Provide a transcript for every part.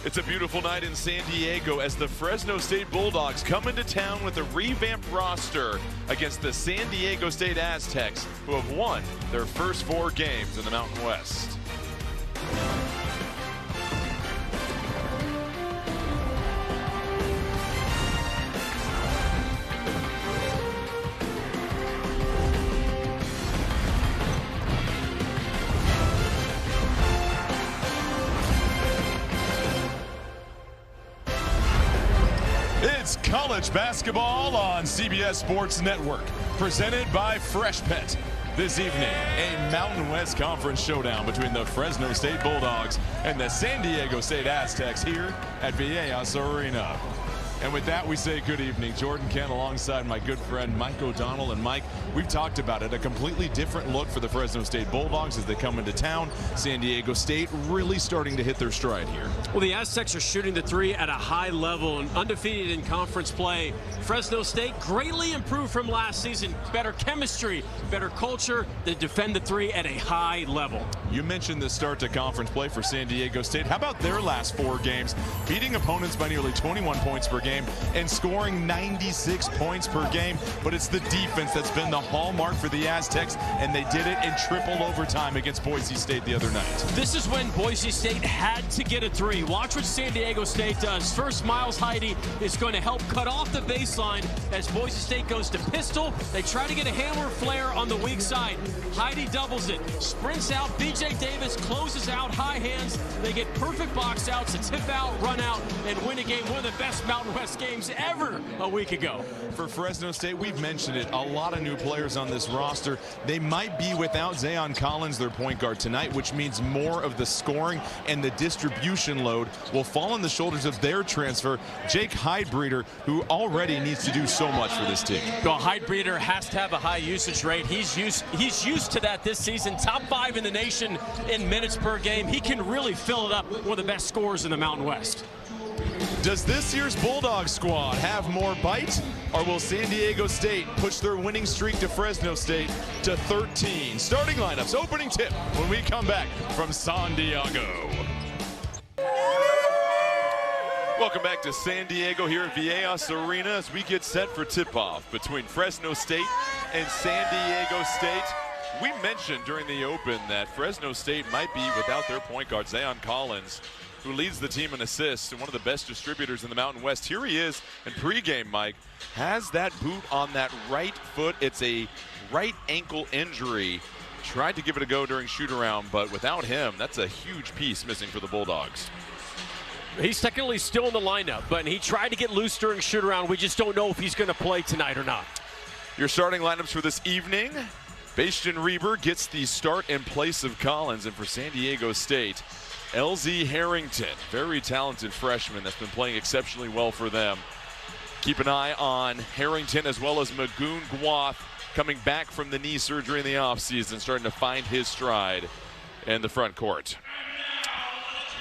It's a beautiful night in San Diego as the Fresno State Bulldogs come into town with a revamped roster against the San Diego State Aztecs, who have won their first 4 games in the Mountain West. It's college basketball on CBS Sports Network, presented by Fresh Pet. This evening, a Mountain West Conference showdown between the Fresno State Bulldogs and the San Diego State Aztecs here at Viejas Arena. And with that, we say good evening. Jordan Kent alongside my good friend Mike O'Donnell. And Mike, we've talked about it, a completely different look for the Fresno State Bulldogs as they come into town. San Diego State really starting to hit their stride here. Well, the Aztecs are shooting the 3 at a high level and undefeated in conference play. Fresno State greatly improved from last season. Better chemistry, better culture. They defend the 3 at a high level. You mentioned the start to conference play for San Diego State. How about their last 4 games? Beating opponents by nearly 21 points per game and scoring 96 points per game. But it's the defense that's been the hallmark for the Aztecs, and they did it in triple overtime against Boise State the other night. This is when Boise State had to get a 3. Watch what San Diego State does. First, Miles Heide is going to help cut off the baseline as Boise State goes to pistol. They try to get a hammer flare on the weak side. Heide doubles it, sprints out. BJ Davis closes out, high hands. They get perfect box outs, a tip out, run out, and win a game. One of the best Mountain West games ever a week ago. For Fresno State, we've mentioned it, a lot of new players on this roster. They might be without Zayon Collins, their point guard tonight, which means more of the scoring and the distribution load will fall on the shoulders of their transfer, Jake Heidbreder, who already needs to do so much for this team. Well, Heidbreder has to have a high usage rate. He's used to that this season. Top 5 in the nation in minutes per game. He can really fill it up. One of the best scorers in the Mountain West. Does this year's Bulldog squad have more bite, or will San Diego State push their winning streak to Fresno State to 13? Starting lineups, opening tip when we come back from San Diego. Welcome back to San Diego here at Viejas Arena as we get set for tip-off between Fresno State and San Diego State. We mentioned during the open that Fresno State might be without their point guard, Zayon Collins, who leads the team in assists and one of the best distributors in the Mountain West. Here he is in pregame, Mike. Has that boot on that right foot. It's a right ankle injury. Tried to give it a go during shoot-around, but without him, that's a huge piece missing for the Bulldogs. He's technically still in the lineup, but he tried to get loose during shoot-around. We just don't know if he's going to play tonight or not. Your starting lineups for this evening. Bastian Reber gets the start in place of Collins, and for San Diego State, LZ Harrington, very talented freshman that's been playing exceptionally well for them. Keep an eye on Harrington as well as Magoon Gwath coming back from the knee surgery in the offseason, starting to find his stride in the front court.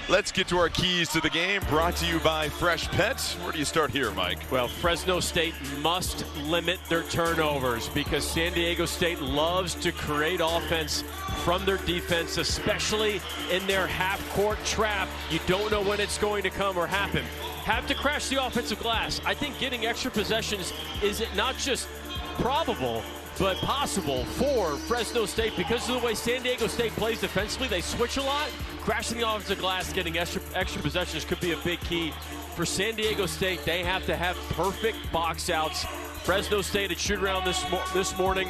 Let's get to our keys to the game, brought to you by Fresh Pet. Where do you start here, Mike? Well, Fresno State must limit their turnovers because San Diego State loves to create offense from their defense, especially in their half-court trap. You don't know when it's going to come or happen. Have to crash the offensive glass. I think getting extra possessions is not just probable, but possible for Fresno State because of the way San Diego State plays defensively. They switch a lot. Crashing the offensive glass, getting extra possessions could be a big key. For San Diego State, they have to have perfect box outs. Fresno State at shoot-around this morning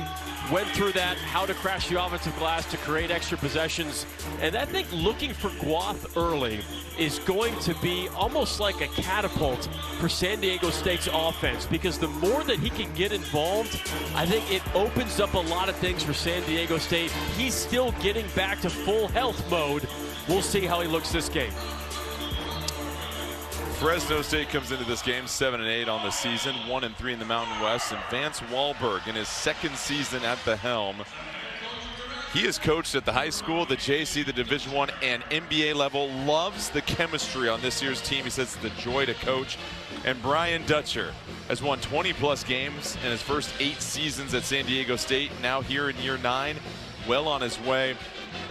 went through that, how to crash the offensive glass to create extra possessions. And I think looking for Gwath early is going to be almost like a catapult for San Diego State's offense because the more that he can get involved, I think it opens up a lot of things for San Diego State. He's still getting back to full health mode. We'll see how he looks this game. Fresno State comes into this game 7-8 on the season, 1-3 in the Mountain West, and Vance Wahlberg in his second season at the helm. He has coached at the high school, the JC, the Division I, and NBA level. Loves the chemistry on this year's team. He says it's a joy to coach. And Brian Dutcher has won 20-plus games in his first 8 seasons at San Diego State, now here in year 9, well on his way.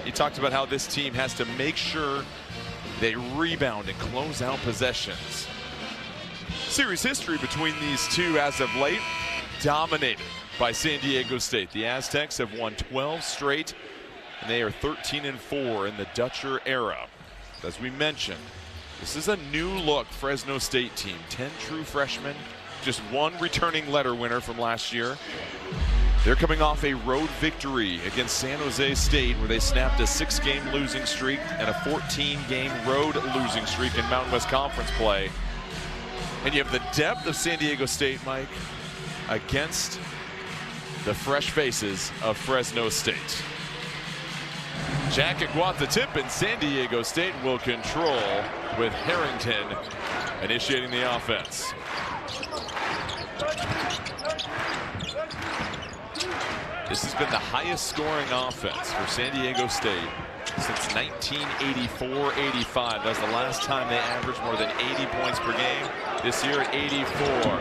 He talked about how this team has to make sure They rebound and close out possessions. Series history between these two as of late, dominated by San Diego State. The Aztecs have won 12 straight, and they are 13-4 in the Dutcher era. As we mentioned, this is a new look Fresno State team. 10 true freshmen, just one returning letter winner from last year. They're coming off a road victory against San Jose State, where they snapped a 6-game losing streak and a 14-game road losing streak in Mountain West Conference play. And you have the depth of San Diego State, Mike, against the fresh faces of Fresno State. Jack Aguat the tip, and San Diego State will control with Harrington initiating the offense. This has been the highest scoring offense for San Diego State since 1984-85. That was the last time they averaged more than 80 points per game. This year at 84.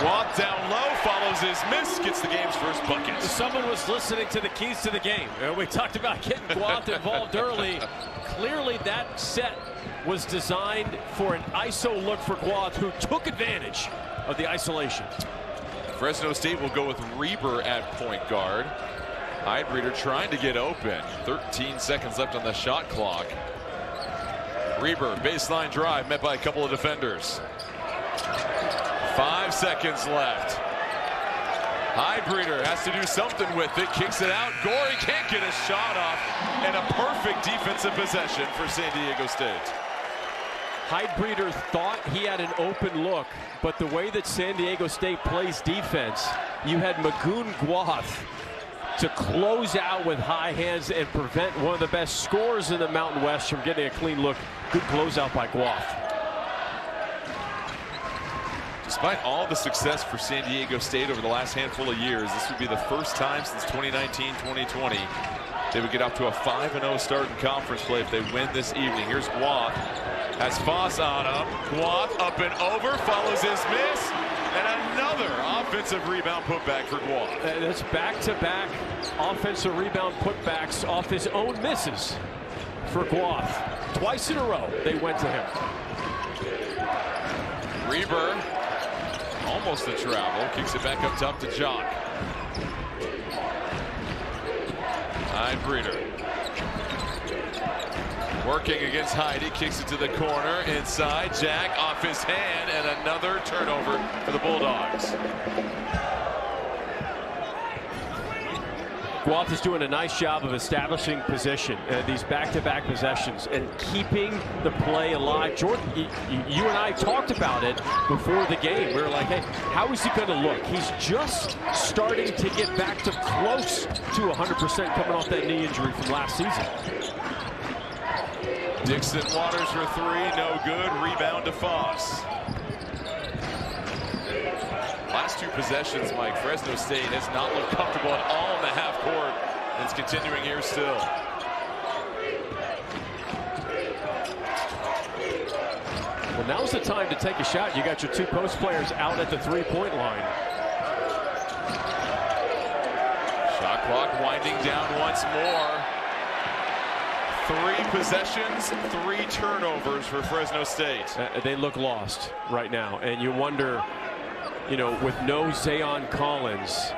Watt down low, follows his miss, gets the game's first bucket. Someone was listening to the keys to the game. We talked about getting Guath involved early. Clearly that set was designed for an ISO look for Guath, who took advantage of the isolation. Fresno State will go with Reber at point guard. Heidbreeder trying to get open. 13 seconds left on the shot clock. Reber, baseline drive, met by a couple of defenders. 5 seconds left. Heidbreeder has to do something with it. Kicks it out. Gorey can't get a shot off. And a perfect defensive possession for San Diego State. Heidbreeder thought he had an open look, but the way that San Diego State plays defense, you had Magoon Guath to close out with high hands and prevent one of the best scorers in the Mountain West from getting a clean look. Good closeout by Guath. Despite all the success for San Diego State over the last handful of years, this would be the first time since 2019-2020 they would get off to a 5-0 start in conference play if they win this evening. Here's Guath. Has Foss on him. Guath up and over, follows his miss, and another offensive rebound putback for Guath. That's back-to-back offensive rebound putbacks off his own misses for Guath. Twice in a row they went to him. Reber, almost a travel, kicks it back up top to Jock. Heidbreeder working against Heidi, kicks it to the corner, inside, Jack off his hand, and another turnover for the Bulldogs. Guath is doing a nice job of establishing position, these back-to-back possessions, and keeping the play alive. Jordan, you and I talked about it before the game. We were like, hey, how is he going to look? He's just starting to get back to close to 100% coming off that knee injury from last season. Dixon Waters for three, no good. Rebound to Foss. Last two possessions, Mike, Fresno State has not looked comfortable at all in the half court. And it's continuing here still. Well, now's the time to take a shot. You got your two post players out at the three-point line. Shot clock winding down once more. 3 possessions, 3 turnovers for Fresno State. They look lost right now, and you wonder, you know, with no Zayon Collins,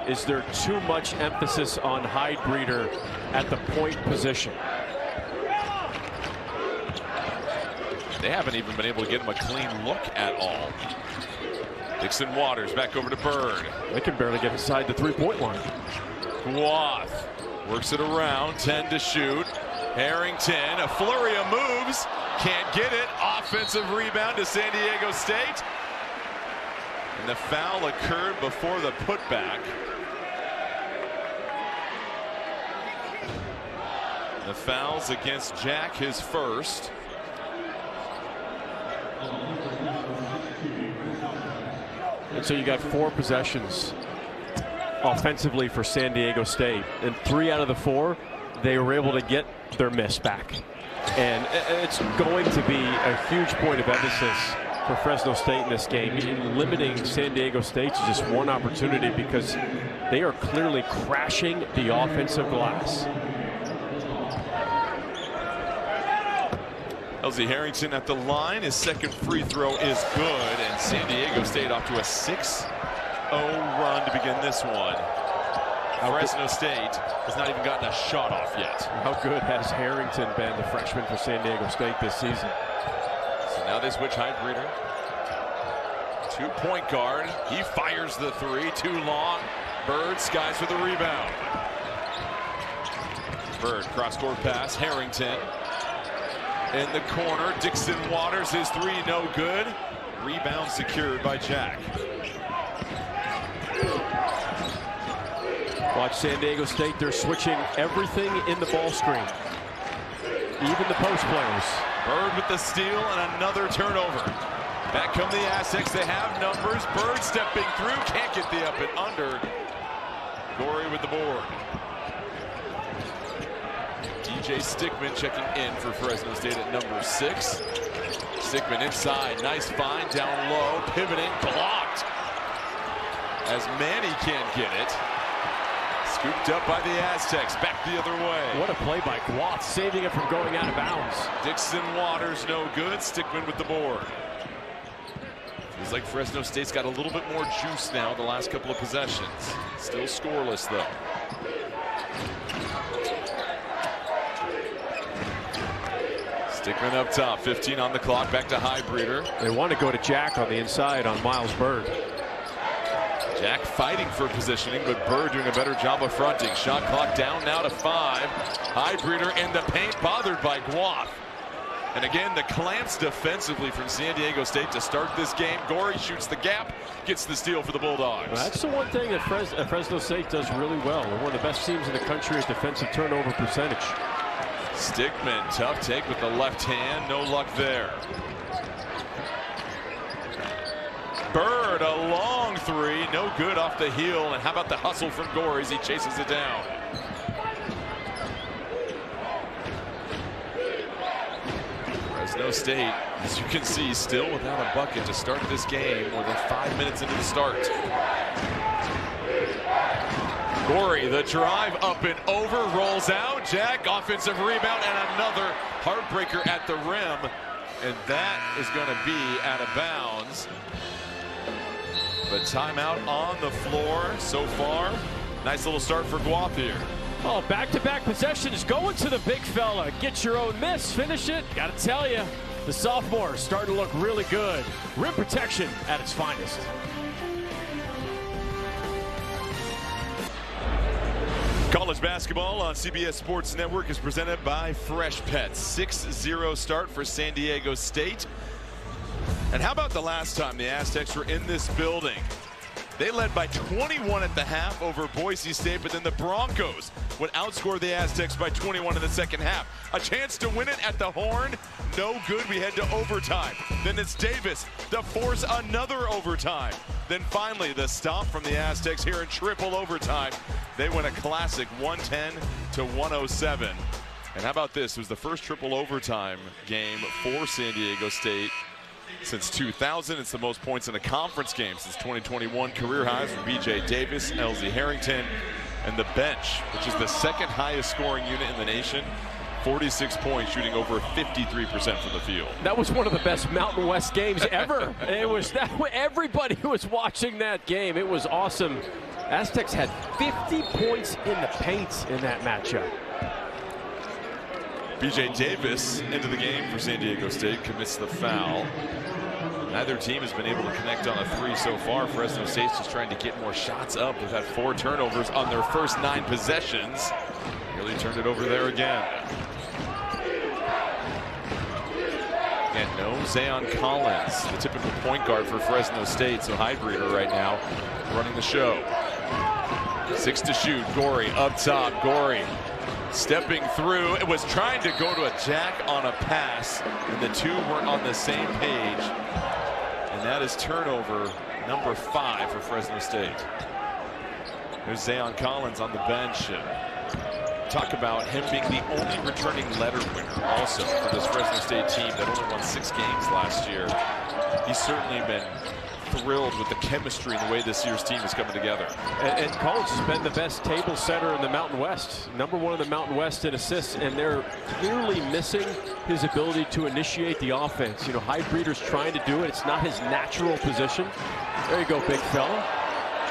is there too much emphasis on Heidbreeder at the point position? They haven't even been able to get him a clean look at all. Dixon Waters back over to Bird. They can barely get inside the three-point line. Guath works it around, 10 to shoot. Harrington, a flurry of moves, can't get it. Offensive rebound to San Diego State. And the foul occurred before the putback. The foul's against Jack, his first. And so you got 4 possessions offensively for San Diego State, and 3 out of the 4 they were able to get their miss back. And it's going to be a huge point of emphasis for Fresno State in this game, limiting San Diego State to just one opportunity, because they are clearly crashing the offensive glass. LZ Harrington at the line. His second free throw is good, and San Diego State off to a 6-0 run to begin this one. Fresno State has not even gotten a shot off yet. How good has Harrington been, the freshman for San Diego State this season? So now they switch Highbreeder to point guard. He fires the three, too long. Bird skies for the rebound. Bird cross-court pass, Harrington in the corner. Dixon Waters, his three, no good. Rebound secured by Jack. Watch San Diego State, they're switching everything in the ball screen. Even the post players. Bird with the steal and another turnover. Back come the Aztecs, they have numbers. Bird stepping through, can't get the up and under. Gorey with the board. DJ Stickman checking in for Fresno State at number 6. Stickman inside, nice find down low, pivoting, blocked. As Manny can't get it. Scooped up by the Aztecs, back the other way. What a play by Guath, saving it from going out of bounds. Dixon Waters no good, Stickman with the board. Feels like Fresno State's got a little bit more juice now the last couple of possessions. Still scoreless though. Stickman up top, 15 on the clock, back to Highbreeder. They want to go to Jack on the inside on Miles Bird. Jack fighting for positioning, but Bird doing a better job of fronting. Shot clock down now to 5. Highbreeder in the paint, bothered by Guath. And again, the clamps defensively from San Diego State to start this game. Gorey shoots the gap, gets the steal for the Bulldogs. Well, that's the one thing that Fresno State does really well. They're one of the best teams in the country at defensive turnover percentage. Stickman, tough take with the left hand, no luck there. Bird, a long three, no good off the heel. And how about the hustle from Gorey as he chases it down? Fresno State, as you can see, still without a bucket to start this game more than 5 minutes into the start. Gorey, the drive up and over, rolls out. Jack, offensive rebound, and another heartbreaker at the rim. And that is going to be out of bounds. But timeout on the floor so far. Nice little start for Guath here. Oh, back-to-back possessions going to the big fella. Get your own miss, finish it. Got to tell you, the sophomore is starting to look really good. Rim protection at its finest. College basketball on CBS Sports Network is presented by Fresh Pets. 6-0 start for San Diego State. And how about the last time the Aztecs were in this building? They led by 21 at the half over Boise State, but then the Broncos would outscore the Aztecs by 21 in the second half. A chance to win it at the Horn, no good. We head to overtime. Then it's Davis to force another overtime. Then finally the stop from the Aztecs here in triple overtime. They win a classic 110-107. And how about this? It was the first triple overtime game for San Diego State since 2000. It's the most points in a conference game since 2021. Career highs from B.J. Davis, LZ Harrington, and the bench, which is the second highest scoring unit in the nation. 46 points, shooting over 53% from the field. That was one of the best Mountain West games ever. It was that everybody was watching that game. It was awesome. Aztecs had 50 points in the paint in that matchup. B.J. Davis into the game for San Diego State, commits the foul. Neither team has been able to connect on a three so far. Fresno State's just trying to get more shots up. They've had 4 turnovers on their first 9 possessions. Really turned it over there again. And no Zayon Collins, the typical point guard for Fresno State. So Highbreeder right now running the show. 6 to shoot. Gorey up top. Gorey stepping through. It was trying to go to a Jack on a pass, and the two weren't on the same page. And that is turnover number 5 for Fresno State. There's Zayon Collins on the bench. Talk about him being the only returning letter winner also for this Fresno State team that only won 6 games last year. He's certainly been thrilled with the chemistry and the way this year's team is coming together. And College has been the best table setter in the Mountain West. #1 in the Mountain West in assists, and they're clearly missing his ability to initiate the offense. You know, Hybreeder's trying to do it. It's not his natural position. There you go, big fella.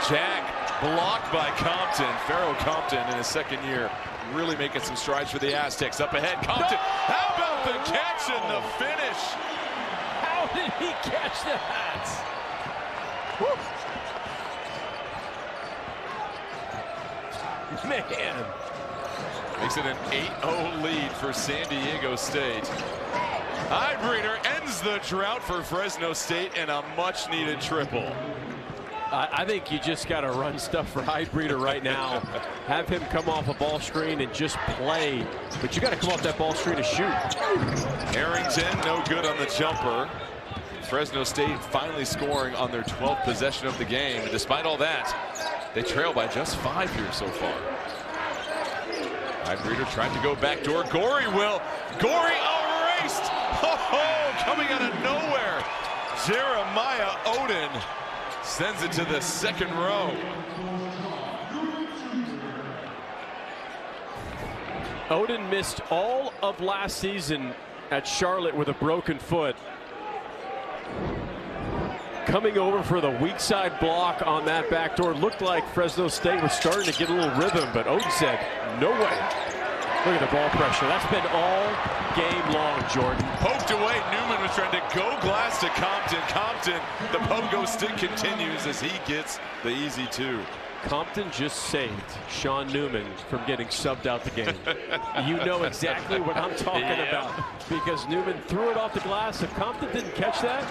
Jag blocked by Compton. Pharaoh Compton in his second year really making some strides for the Aztecs. Up ahead, Compton. No! How about the catch and the finish? How did he catch that? Woo. Man. Makes it an 8-0 lead for San Diego State. Hybreeder ends the drought for Fresno State in a much-needed triple. I think you just got to run stuff for Hybreeder right now. Have him come off a ball screen and just play. But you got to come off that ball screen and shoot. Harrington, no good on the jumper. Fresno State finally scoring on their 12th possession of the game. And despite all that, they trail by just 5 here so far. Hybreeder tried to go backdoor. Gorey will. Gorey erased. Oh, coming out of nowhere. Jeremiah Oden sends it to the second row. Oden missed all of last season at Charlotte with a broken foot. Coming over for the weak side block on that backdoor. Looked like Fresno State was starting to get a little rhythm, but Oden said, no way. Look at the ball pressure. That's been all game long, Jordan. Poked away. Newman was trying to go glass to Compton. Compton, the pogo stick continues as he gets the easy two. Compton just saved Sean Newman from getting subbed out the game. You know exactly what I'm talking about, because Newman threw it off the glass. If Compton didn't catch that,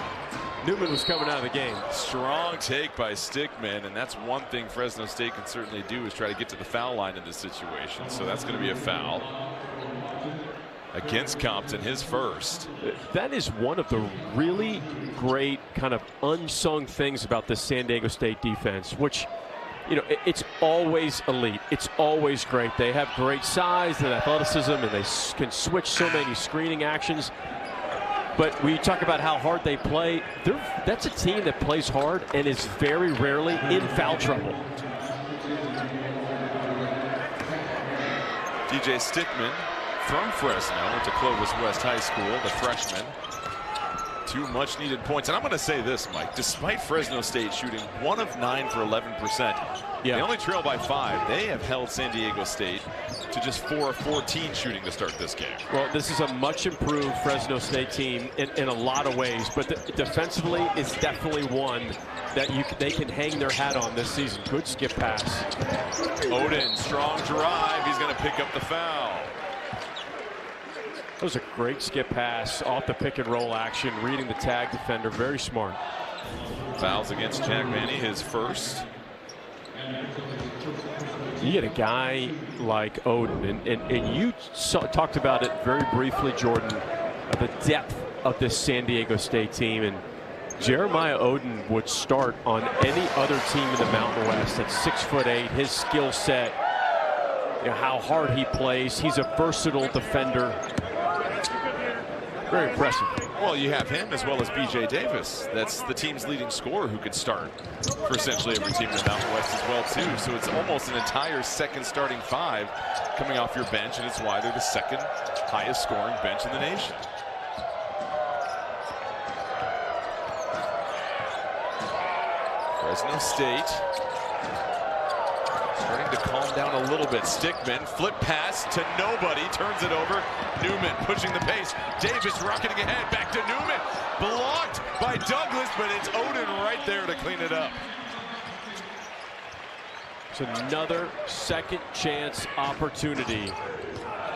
Newman was coming out of the game. Strong take by Stickman, and that's one thing Fresno State can certainly do, is try to get to the foul line in this situation. So that's going to be a foul against Compton, his first. That is one of the really great kind of unsung things about the San Diego State defense, which, you know, it's always elite. It's always great. They have great size and athleticism, and they can switch so many screening actions. But when you talk about how hard they play, that's a team that plays hard and is very rarely in foul trouble. DJ Stickman from Fresno, went to Clovis West High School, the freshman. 2 much-needed points. And I'm going to say this, Mike. Despite Fresno State shooting 1 of 9 for 11%, they only trail by 5. They have held San Diego State to just 4 of 14 shooting to start this game. Well, this is a much improved Fresno State team in a lot of ways, but defensively is definitely one that they can hang their hat on this season. Good skip pass. Oden, strong drive. He's going to pick up the foul. That was a great skip pass off the pick and roll action, reading the tag defender. Very smart. Fouls against Jack Manny, his first. You get a guy like Oden, and you talked about it very briefly, Jordan, the depth of this San Diego State team. And Jeremiah Oden would start on any other team in the Mountain West at 6'8". His skill set, you know, how hard he plays. He's a versatile defender. Very impressive. Well, you have him as well as B.J. Davis. That's the team's leading scorer who could start for essentially every team in the Mountain West as well, too. So it's almost an entire second starting 5 coming off your bench, and it's why they're the second highest scoring bench in the nation. Fresno State starting to calm down a little bit. Stickman, flip pass to nobody, turns it over. Newman pushing the pace. Davis rocketing ahead, back to Newman. Blocked by Douglas, but it's Oden right there to clean it up. It's another second chance opportunity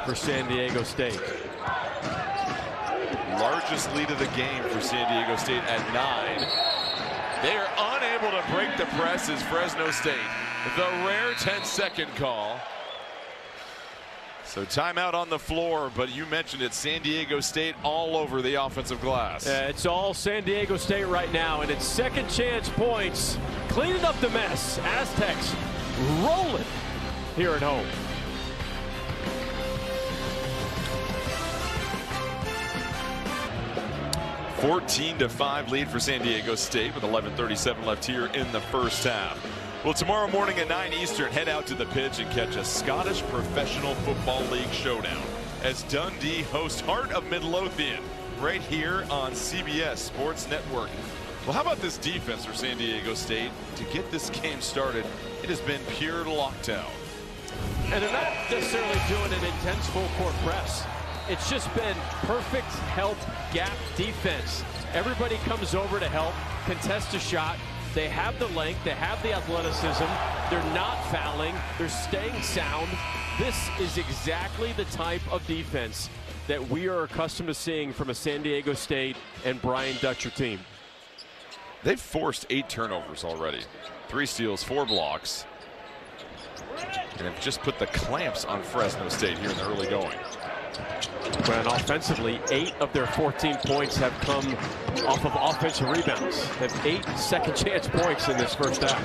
for San Diego State. Largest lead of the game for San Diego State at 9. They are unable to break the press as Fresno State. The rare 10-second call. So timeout on the floor, but you mentioned it, San Diego State all over the offensive glass. It's all San Diego State right now, and it's second chance points. Cleaning up the mess. Aztecs rolling here at home. 14-5 lead for San Diego State with 11:37 left here in the first half. Well, tomorrow morning at 9 Eastern, head out to the pitch and catch a Scottish Professional Football League showdown as Dundee hosts Heart of Midlothian right here on CBS Sports Network. Well, how about this defense for San Diego State? To get this game started, it has been pure lockdown. And they're not necessarily doing an intense full court press. It's just been perfect help gap defense. Everybody comes over to help, contest a shot. They have the length, they have the athleticism. They're not fouling, they're staying sound. This is exactly the type of defense that we are accustomed to seeing from a San Diego State and Brian Dutcher team. They've forced 8 turnovers already. 3 steals, 4 blocks. And have just put the clamps on Fresno State here in the early going. And offensively, 8 of their 14 points have come off of offensive rebounds. Have 8 second chance points in this first half.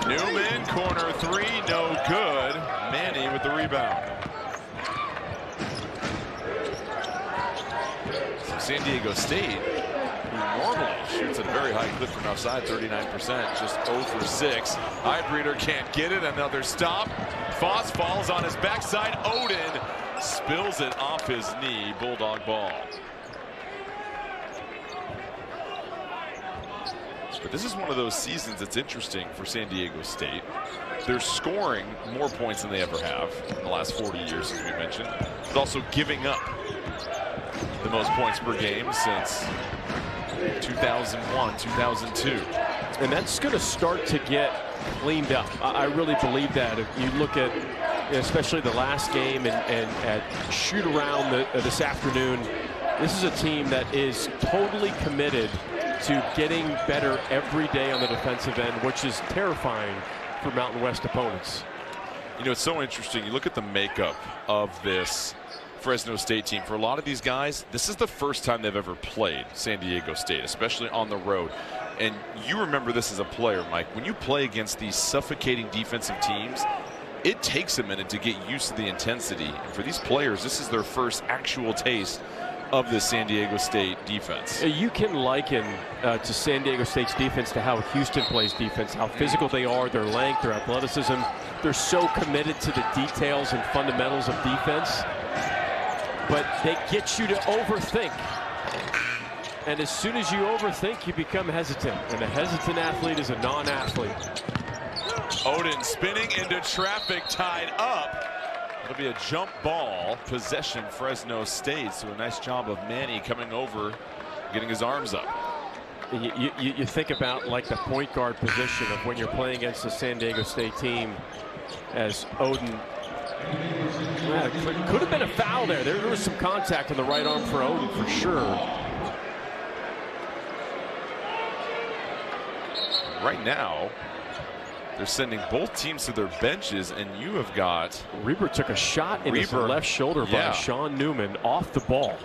Newman, corner 3, no good. Manny with the rebound. So San Diego State, who normally shoots at a very high clip from outside, 39%, just 0 for 6. Highbreeder can't get it, another stop. Foss falls on his backside. Odin spills it off his knee. Bulldog ball. But this is one of those seasons that's interesting for San Diego State. They're scoring more points than they ever have in the last 40 years, as we mentioned, but also giving up the most points per game since 2001, 2002. And that's going to start to get cleaned up. I really believe that. If you look at especially the last game and at shoot around this afternoon, this is a team that is totally committed to getting better every day on the defensive end, which is terrifying for Mountain West opponents. You know, it's so interesting. You look at the makeup of this Fresno State team. For a lot of these guys, this is the first time they've ever played San Diego State, especially on the road. And you remember this as a player, Mike. When you play against these suffocating defensive teams, it takes a minute to get used to the intensity. And for these players, this is their first actual taste of the San Diego State defense. You can liken to San Diego State's defense to how Houston plays defense, how physical they are, their length, their athleticism. They're so committed to the details and fundamentals of defense, but they get you to overthink. And as soon as you overthink, you become hesitant. And a hesitant athlete is a non-athlete. Odin spinning into traffic, tied up. It'll be a jump ball, possession Fresno State. So a nice job of Manny coming over, getting his arms up. You think about like the point guard position of when you're playing against the San Diego State team, as Odin, could have been a foul there. There was some contact on the right arm for Odin for sure. Right now, they're sending both teams to their benches, and you have got... Reber took a shot in his left shoulder by Sean Newman off the ball.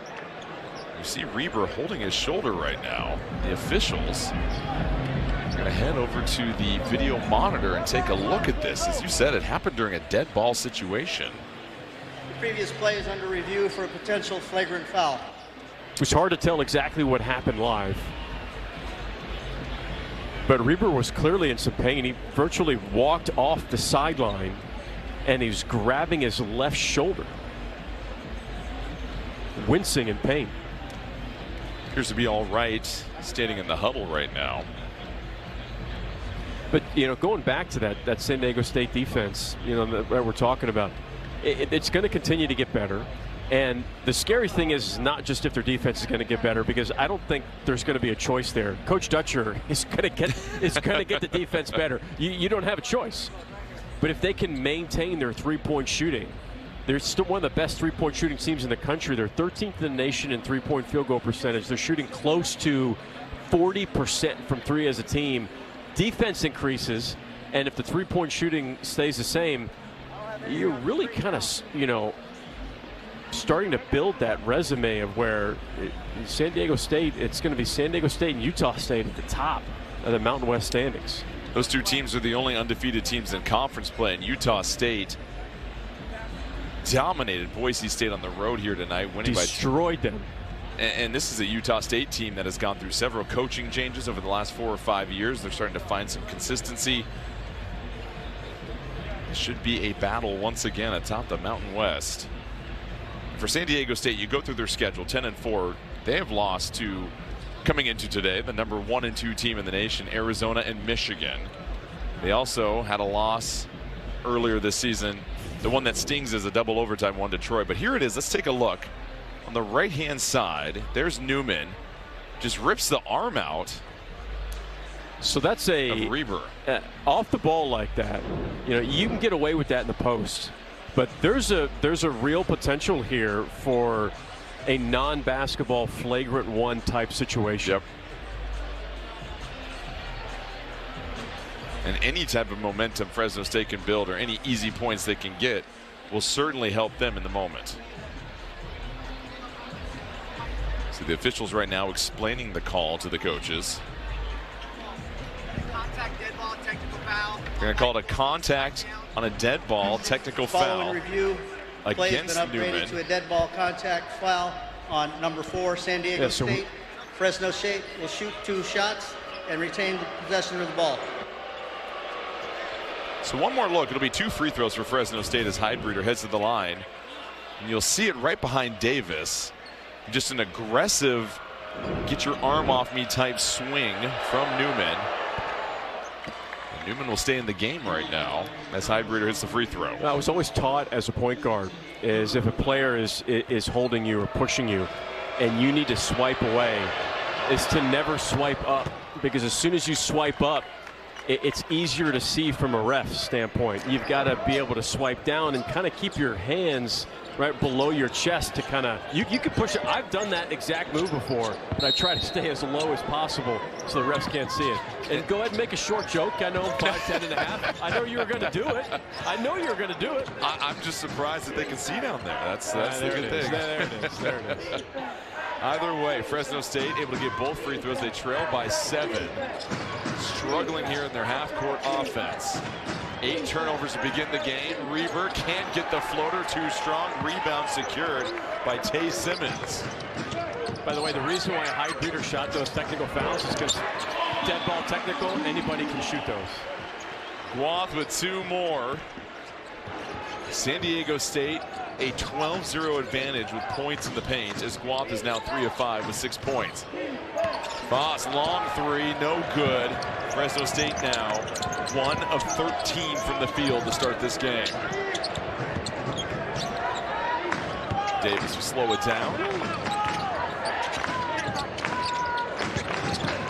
You see Reber holding his shoulder right now. The officials are going to head over to the video monitor and take a look at this. As you said, it happened during a dead ball situation. The previous play is under review for a potential flagrant foul. It's hard to tell exactly what happened live. But Reber was clearly in some pain. He virtually walked off the sideline, and he was grabbing his left shoulder, wincing in pain. Appears to be all right, standing in the huddle right now. But, you know, going back to that San Diego State defense, you know, that we're talking about, it's going to continue to get better. And the scary thing is not just if their defense is going to get better, because I don't think there's going to be a choice there. Coach Dutcher is going to get the defense better. You don't have a choice. But if they can maintain their three-point shooting, they're still one of the best three-point shooting teams in the country. They're 13th in the nation in three-point field goal percentage. They're shooting close to 40% from three as a team. Defense increases, and if the three-point shooting stays the same, you're really kind of, you know, starting to build that resume of where San Diego State, it's going to be San Diego State and Utah State at the top of the Mountain West standings. Those two teams are the only undefeated teams in conference play, and Utah State dominated Boise State on the road here tonight, winning destroyed them. And this is a Utah State team that has gone through several coaching changes over the last 4 or 5 years. They're starting to find some consistency. It should be a battle once again atop the Mountain West. For San Diego State, you go through their schedule, 10-4. They have lost to, coming into today, the number 1 and 2 team in the nation, Arizona and Michigan. They also had a loss earlier this season. The one that stings is a double overtime one to Troy. But here it is. Let's take a look. On the right-hand side, there's Newman. Just rips the arm out. So that's a Reber. Off the ball like that. You know, you can get away with that in the post. But there's a real potential here for a non-basketball flagrant one type situation. Yep. And any type of momentum Fresno State can build or any easy points they can get will certainly help them in the moment. So the officials right now explaining the call to the coaches. Contact, dead ball, technical foul. They're going to call it a contact on a dead ball, technical Following foul review, play has against been upgraded Newman. to a dead ball contact foul on number 4, San Diego State. Fresno State will shoot 2 shots and retain the possession of the ball. So one more look. It'll be 2 free throws for Fresno State as Heidbreeder heads to the line. And you'll see it right behind Davis. Just an aggressive, get your arm off me type swing from Newman. And Newman will stay in the game right now as Heidbreeder hits the free throw. I was always taught as a point guard is if a player is holding you or pushing you and you need to swipe away, is to never swipe up, because as soon as you swipe up, it's easier to see from a ref standpoint. You've got to be able to swipe down and kind of keep your hands right below your chest to kind of, you can push it. I've done that exact move before, but I try to stay as low as possible so the refs can't see it. And go ahead and make a short joke. I know I'm 5'10" and a half. I know you were going to do it. I know you were going to do it. I'm just surprised that they can see down there. That's the good thing. There it is. Either way, Fresno State able to get both free throws. They trail by 7. Struggling here in their half-court offense. 8 turnovers to begin the game. Reber can't get the floater, too strong. Rebound secured by Tay Simmons. By the way, the reason why Heidbreeder shot those technical fouls is because dead ball technical, anybody can shoot those. Guath with 2 more. San Diego State a 12-0 advantage with points in the paint as Guath is now 3 of 5 with 6 points. Voss, long 3, no good. Fresno State now 1 of 13 from the field to start this game. Davis will slow it down.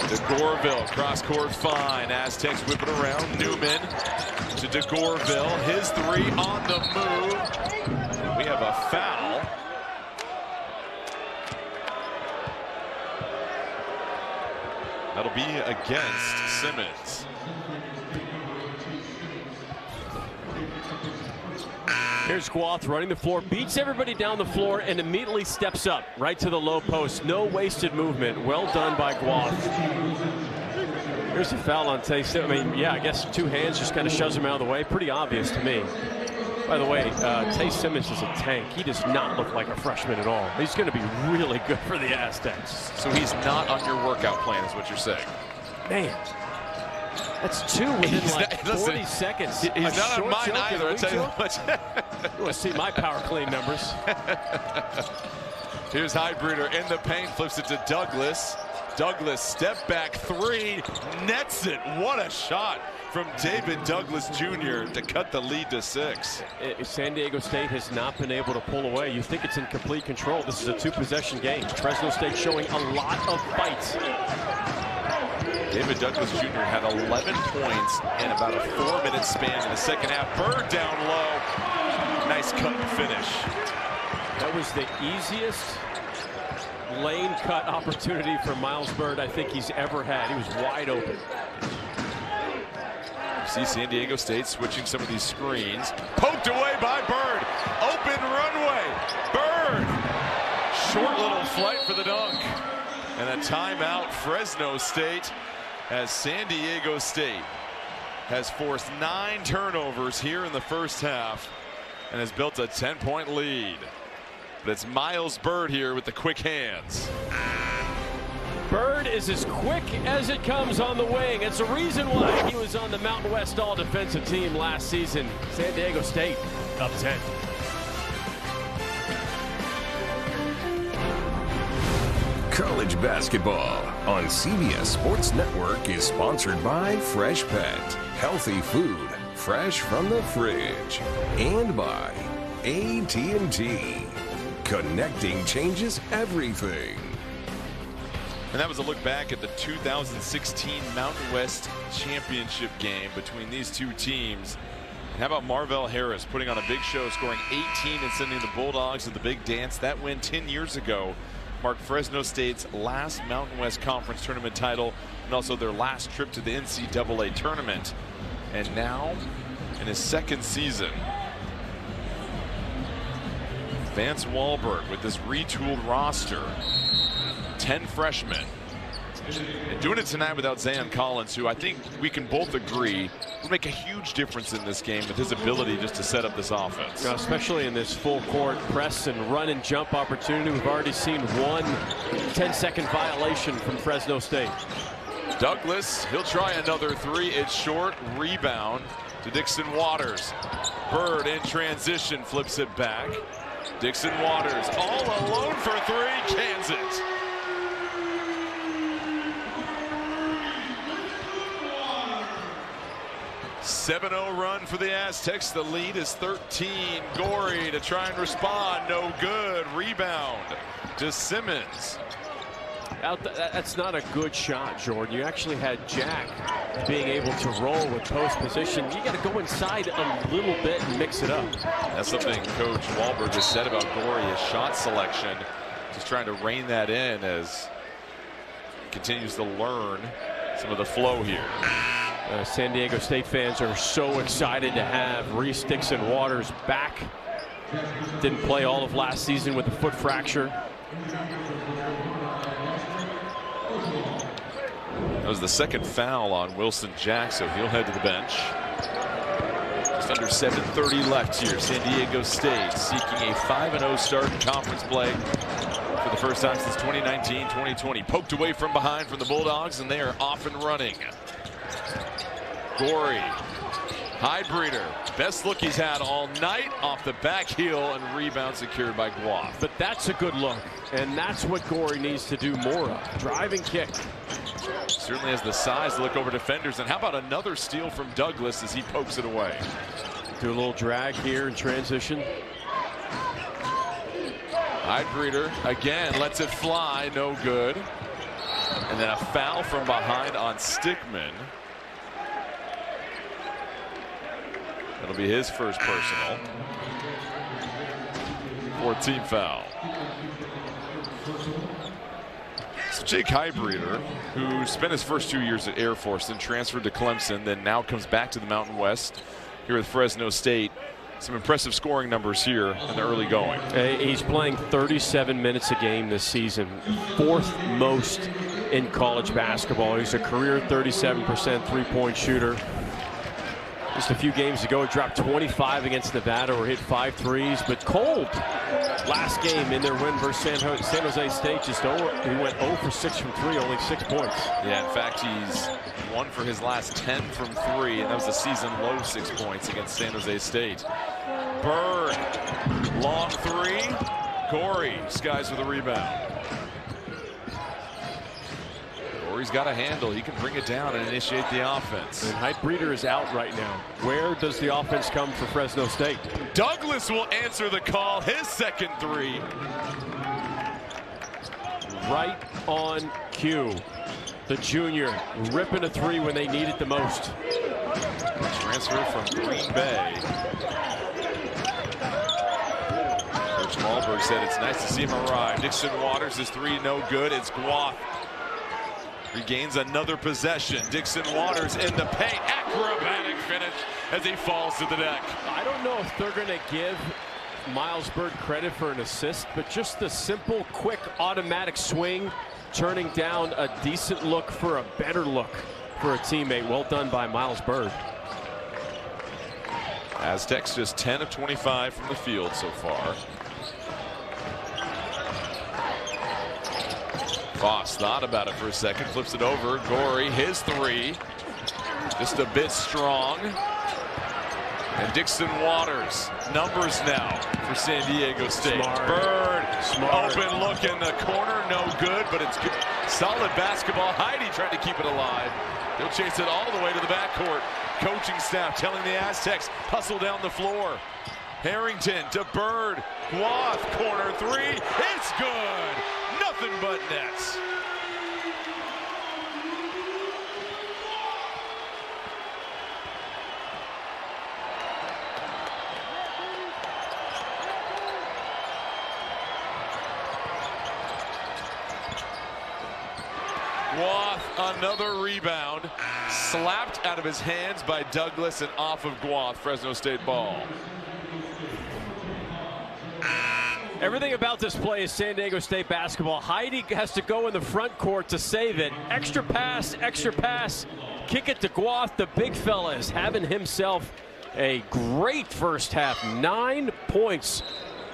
DeGorville, cross-court fine. Aztecs whip it around. Newman to DeGorville. His 3 on the move. We have a foul. That'll be against Simmons. Here's Guath running the floor, beats everybody down the floor, and immediately steps up right to the low post. No wasted movement. Well done by Guath. Here's a foul on Tay. I mean, yeah, I guess 2 hands just kind of shoves him out of the way. Pretty obvious to me. By the way, Tay Simmons is a tank. He does not look like a freshman at all. He's going to be really good for the Aztecs. So he's not on your workout plan is what you're saying. Man, that's 2 within 40 seconds. He's not on mine either, I'll tell you what. You want to see my power clean numbers. Here's Heidbreeder in the paint, flips it to Douglas. Douglas, step back 3, nets it. What a shot from David Douglas Jr. to cut the lead to 6. San Diego State has not been able to pull away. You think it's in complete control. This is a 2-possession game. Fresno State showing a lot of fights. David Douglas Jr. had 11 points in about a 4-minute span in the second half. Bird down low. Nice cut and finish. That was the easiest lane cut opportunity for Miles Bird I think he's ever had. He was wide open. You see San Diego State switching some of these screens. Poked away by Bird. Open runway. Bird. Short little flight for the dunk. And a timeout, Fresno State, as San Diego State has forced 9 turnovers here in the first half and has built a 10-point lead. But it's Miles Bird here with the quick hands. Bird is as quick as it comes on the wing. It's the reason why he was on the Mountain West All-Defensive Team last season. San Diego State up 10. College basketball on CBS Sports Network is sponsored by Fresh Pet, healthy food, fresh from the fridge, and by AT&T. Connecting changes everything. And that was a look back at the 2016 Mountain West Championship game between these two teams. And how about Marvell Harris putting on a big show, scoring 18 and sending the Bulldogs to the big dance. That win 10 years ago marked Fresno State's last Mountain West Conference tournament title and also their last trip to the NCAA tournament. And now, in his second season, Vance Wahlberg with this retooled roster, 10 freshmen, and doing it tonight without Zayon Collins, who I think we can both agree will make a huge difference in this game with his ability just to set up this offense. Especially in this full court press and run and jump opportunity. We've already seen one 10-second violation from Fresno State. Douglas, he'll try another three. It's short. Rebound to Dixon Waters. Bird in transition flips it back. Dixon Waters all alone for three. Cans it. .7-0 run for the Aztecs. The lead is 13. Gorey to try and respond. No good. Rebound to Simmons. That's not a good shot, Jordan. You actually had Jack being able to roll with post position. You got to go inside a little bit and mix it up. That's something Coach Wahlberg has said about Gorey, his shot selection. Just trying to rein that in as he continues to learn some of the flow here. San Diego State fans are so excited to have Reese Dixon Waters back. Didn't play all of last season with a foot fracture. That was the second foul on Wilson Jack, so he'll head to the bench. Just under 7:30 left here. San Diego State seeking a 5-0 start in conference play for the first time since 2019-2020. Poked away from behind from the Bulldogs, and they are off and running. Gorey, Highbreeder, best look he's had all night, off the back heel, and rebound secured by Guaf. But that's a good look, and that's what Gorey needs to do more of. Driving kick. Certainly has the size to look over defenders. And how about another steal from Douglas as he pokes it away? Do a little drag here in transition. Highbreeder again lets it fly, no good. And then a foul from behind on Stickman. That'll be his first personal. 14th foul. So Jake Highbreeder, who spent his first 2 years at Air Force, then transferred to Clemson, then now comes back to the Mountain West here with Fresno State. Some impressive scoring numbers here in the early going. He's playing 37 minutes a game this season, fourth most in college basketball. He's a career 37% three-point shooter. Just a few games ago, he dropped 25 against Nevada, or hit 5 threes, but cold. Last game in their win versus San Jose State, he went 0 for 6 from 3, only 6 points. Yeah, in fact, he's 1 for his last 10 from 3, and that was a season low 6 points against San Jose State. Bird, long 3. Gorey skies with a rebound. Gorey's got a handle. He can bring it down and initiate the offense. And Highbreeder is out right now. Where does the offense come for Fresno State? Douglas will answer the call. His second 3. Right on cue. The junior ripping a 3 when they need it the most. Transfer from Green Bay. Coach Wahlberg said it's nice to see him arrive. Dixon Waters, his 3 no good. It's Guaf. Regains another possession. Dixon Waters in the paint. Acrobatic finish as he falls to the deck. I don't know if they're going to give Miles Bird credit for an assist, but just the simple, quick, automatic swing, turning down a decent look for a better look for a teammate. Well done by Miles Bird. Aztecs just 10 of 25 from the field so far. Foss thought about it for a second, flips it over. Gorey, his three. Just a bit strong. And Dixon Waters, numbers now for San Diego State. Smart. Bird, Smart. open look in the corner, no good, but it's good. Solid basketball. Heidi trying to keep it alive. They'll chase it all the way to the backcourt. Coaching staff telling the Aztecs, hustle down the floor. Harrington to Bird, Guath, corner three, it's good. Nothing but nets. Guath, another rebound, slapped out of his hands by Douglas and off of Guath. Fresno State ball. Everything about this play is San Diego State basketball. Heidi has to go in the front court to save it. Extra pass, kick it to Guath. The big fella is having himself a great first half. 9 points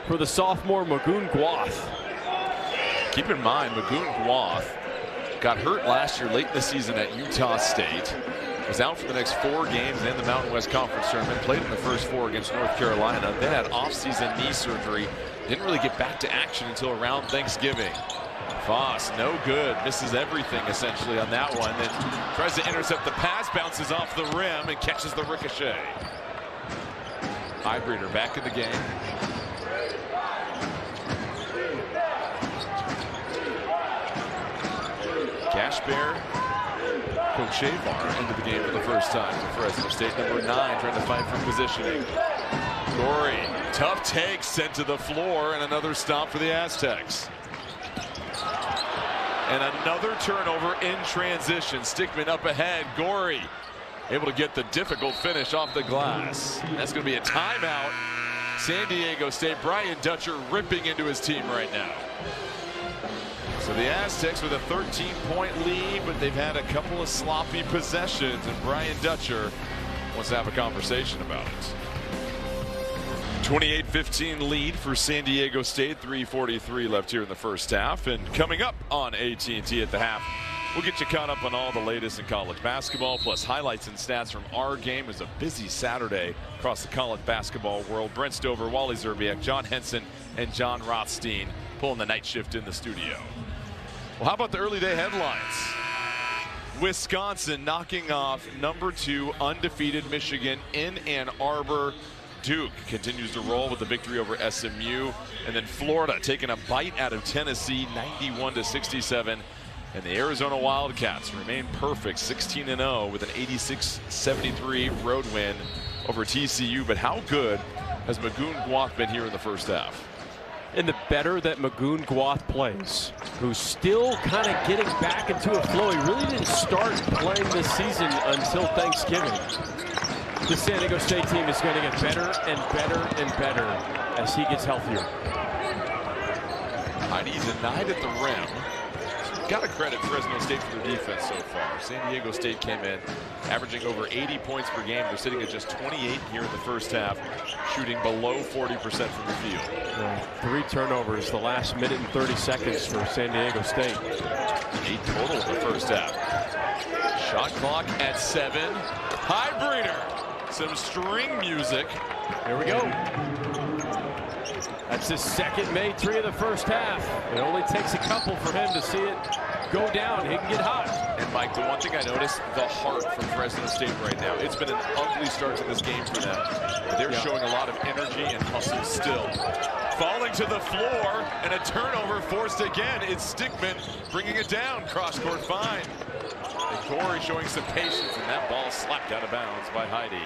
for the sophomore Magoon Guath. Keep in mind, Magoon Guath got hurt last year late in the season at Utah State. Was out for the next 4 games in the Mountain West Conference tournament. Played in the first 4 against North Carolina. Then had off-season knee surgery. Didn't really get back to action until around Thanksgiving. Foss, no good. Misses everything essentially on that one. Then tries to intercept the pass, bounces off the rim, and catches the ricochet. Highbreeder back in the game. Cashbear, Kochevar into the game for the first time for Fresno State. Number 9 trying to fight for positioning. Gorey, tough take, sent to the floor, and another stop for the Aztecs. And another turnover in transition. Stickman up ahead. Gorey able to get the difficult finish off the glass. That's going to be a timeout. San Diego State. Brian Dutcher ripping into his team right now. So the Aztecs with a 13-point lead, but they've had a couple of sloppy possessions, and Brian Dutcher wants to have a conversation about it. 28-15 lead for San Diego State. 3:43 left here in the first half. And coming up on AT&T at the half, we'll get you caught up on all the latest in college basketball, plus highlights and stats from our game. It was a busy Saturday across the college basketball world. Brent Stover, Wally Zerbiak, John Henson, and John Rothstein pulling the night shift in the studio. Well, how about the early day headlines? Wisconsin knocking off number 2 undefeated Michigan in Ann Arbor. Duke continues to roll with the victory over SMU. And then Florida taking a bite out of Tennessee, 91-67. And the Arizona Wildcats remain perfect, 16-0 with an 86-73 road win over TCU. But how good has Magoon Guath been here in the first half? And the better that Magoon Guath plays, who's still kind of getting back into a flow. He really didn't start playing this season until Thanksgiving. The San Diego State team is going to get better and better and better as he gets healthier. Heidi denied at the rim. Got to credit Fresno State for their defense so far. San Diego State came in averaging over 80 points per game. They're sitting at just 28 here in the first half, shooting below 40% from the field. 3 turnovers the last minute and 30 seconds for San Diego State. 8 total in the first half. Shot clock at 7. Highbreeder. Some string music. Here we go. That's his second made 3 of the first half. It only takes a couple for him to see it go down. He can get hot. And Mike, the one thing I noticed, the heart from Fresno State right now. It's been an ugly start to this game for them. But they're showing a lot of energy and hustle still. Falling to the floor, and a turnover forced again. It's Stickman bringing it down. Cross-court fine. And Gorey showing some patience, and that ball slapped out of bounds by Heidi.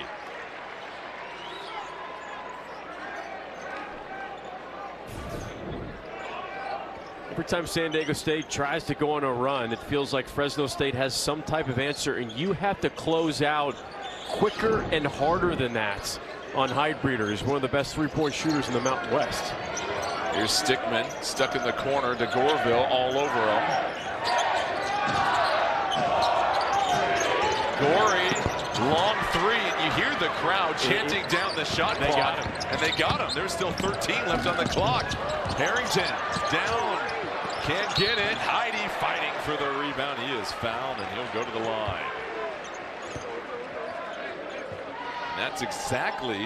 Every time San Diego State tries to go on a run, it feels like Fresno State has some type of answer, and you have to close out quicker and harder than that on Highbreeder. He's one of the best 3-point shooters in the Mountain West. Here's Stickman stuck in the corner to Gorville all over him. Gorey, long 3, and you hear the crowd chanting down the shot clock. They got him. And they got him. There's still 13 left on the clock. Harrington down Can't get it. Heidi fighting for the rebound. He is fouled, and he'll go to the line. And that's exactly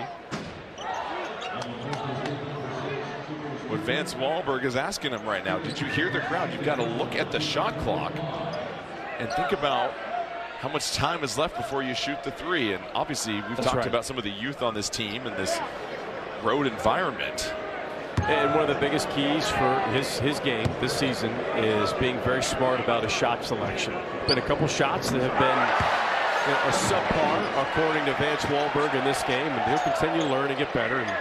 what Vance Wahlberg is asking him right now. Did you hear the crowd? You've got to look at the shot clock and think about how much time is left before you shoot the three. And obviously, we've talked about some of the youth on this team and this road environment. And one of the biggest keys for his game this season is being very smart about his shot selection. Been a couple shots that have been a subpar, according to Vance Wahlberg, in this game, and he'll continue to learn and get better. And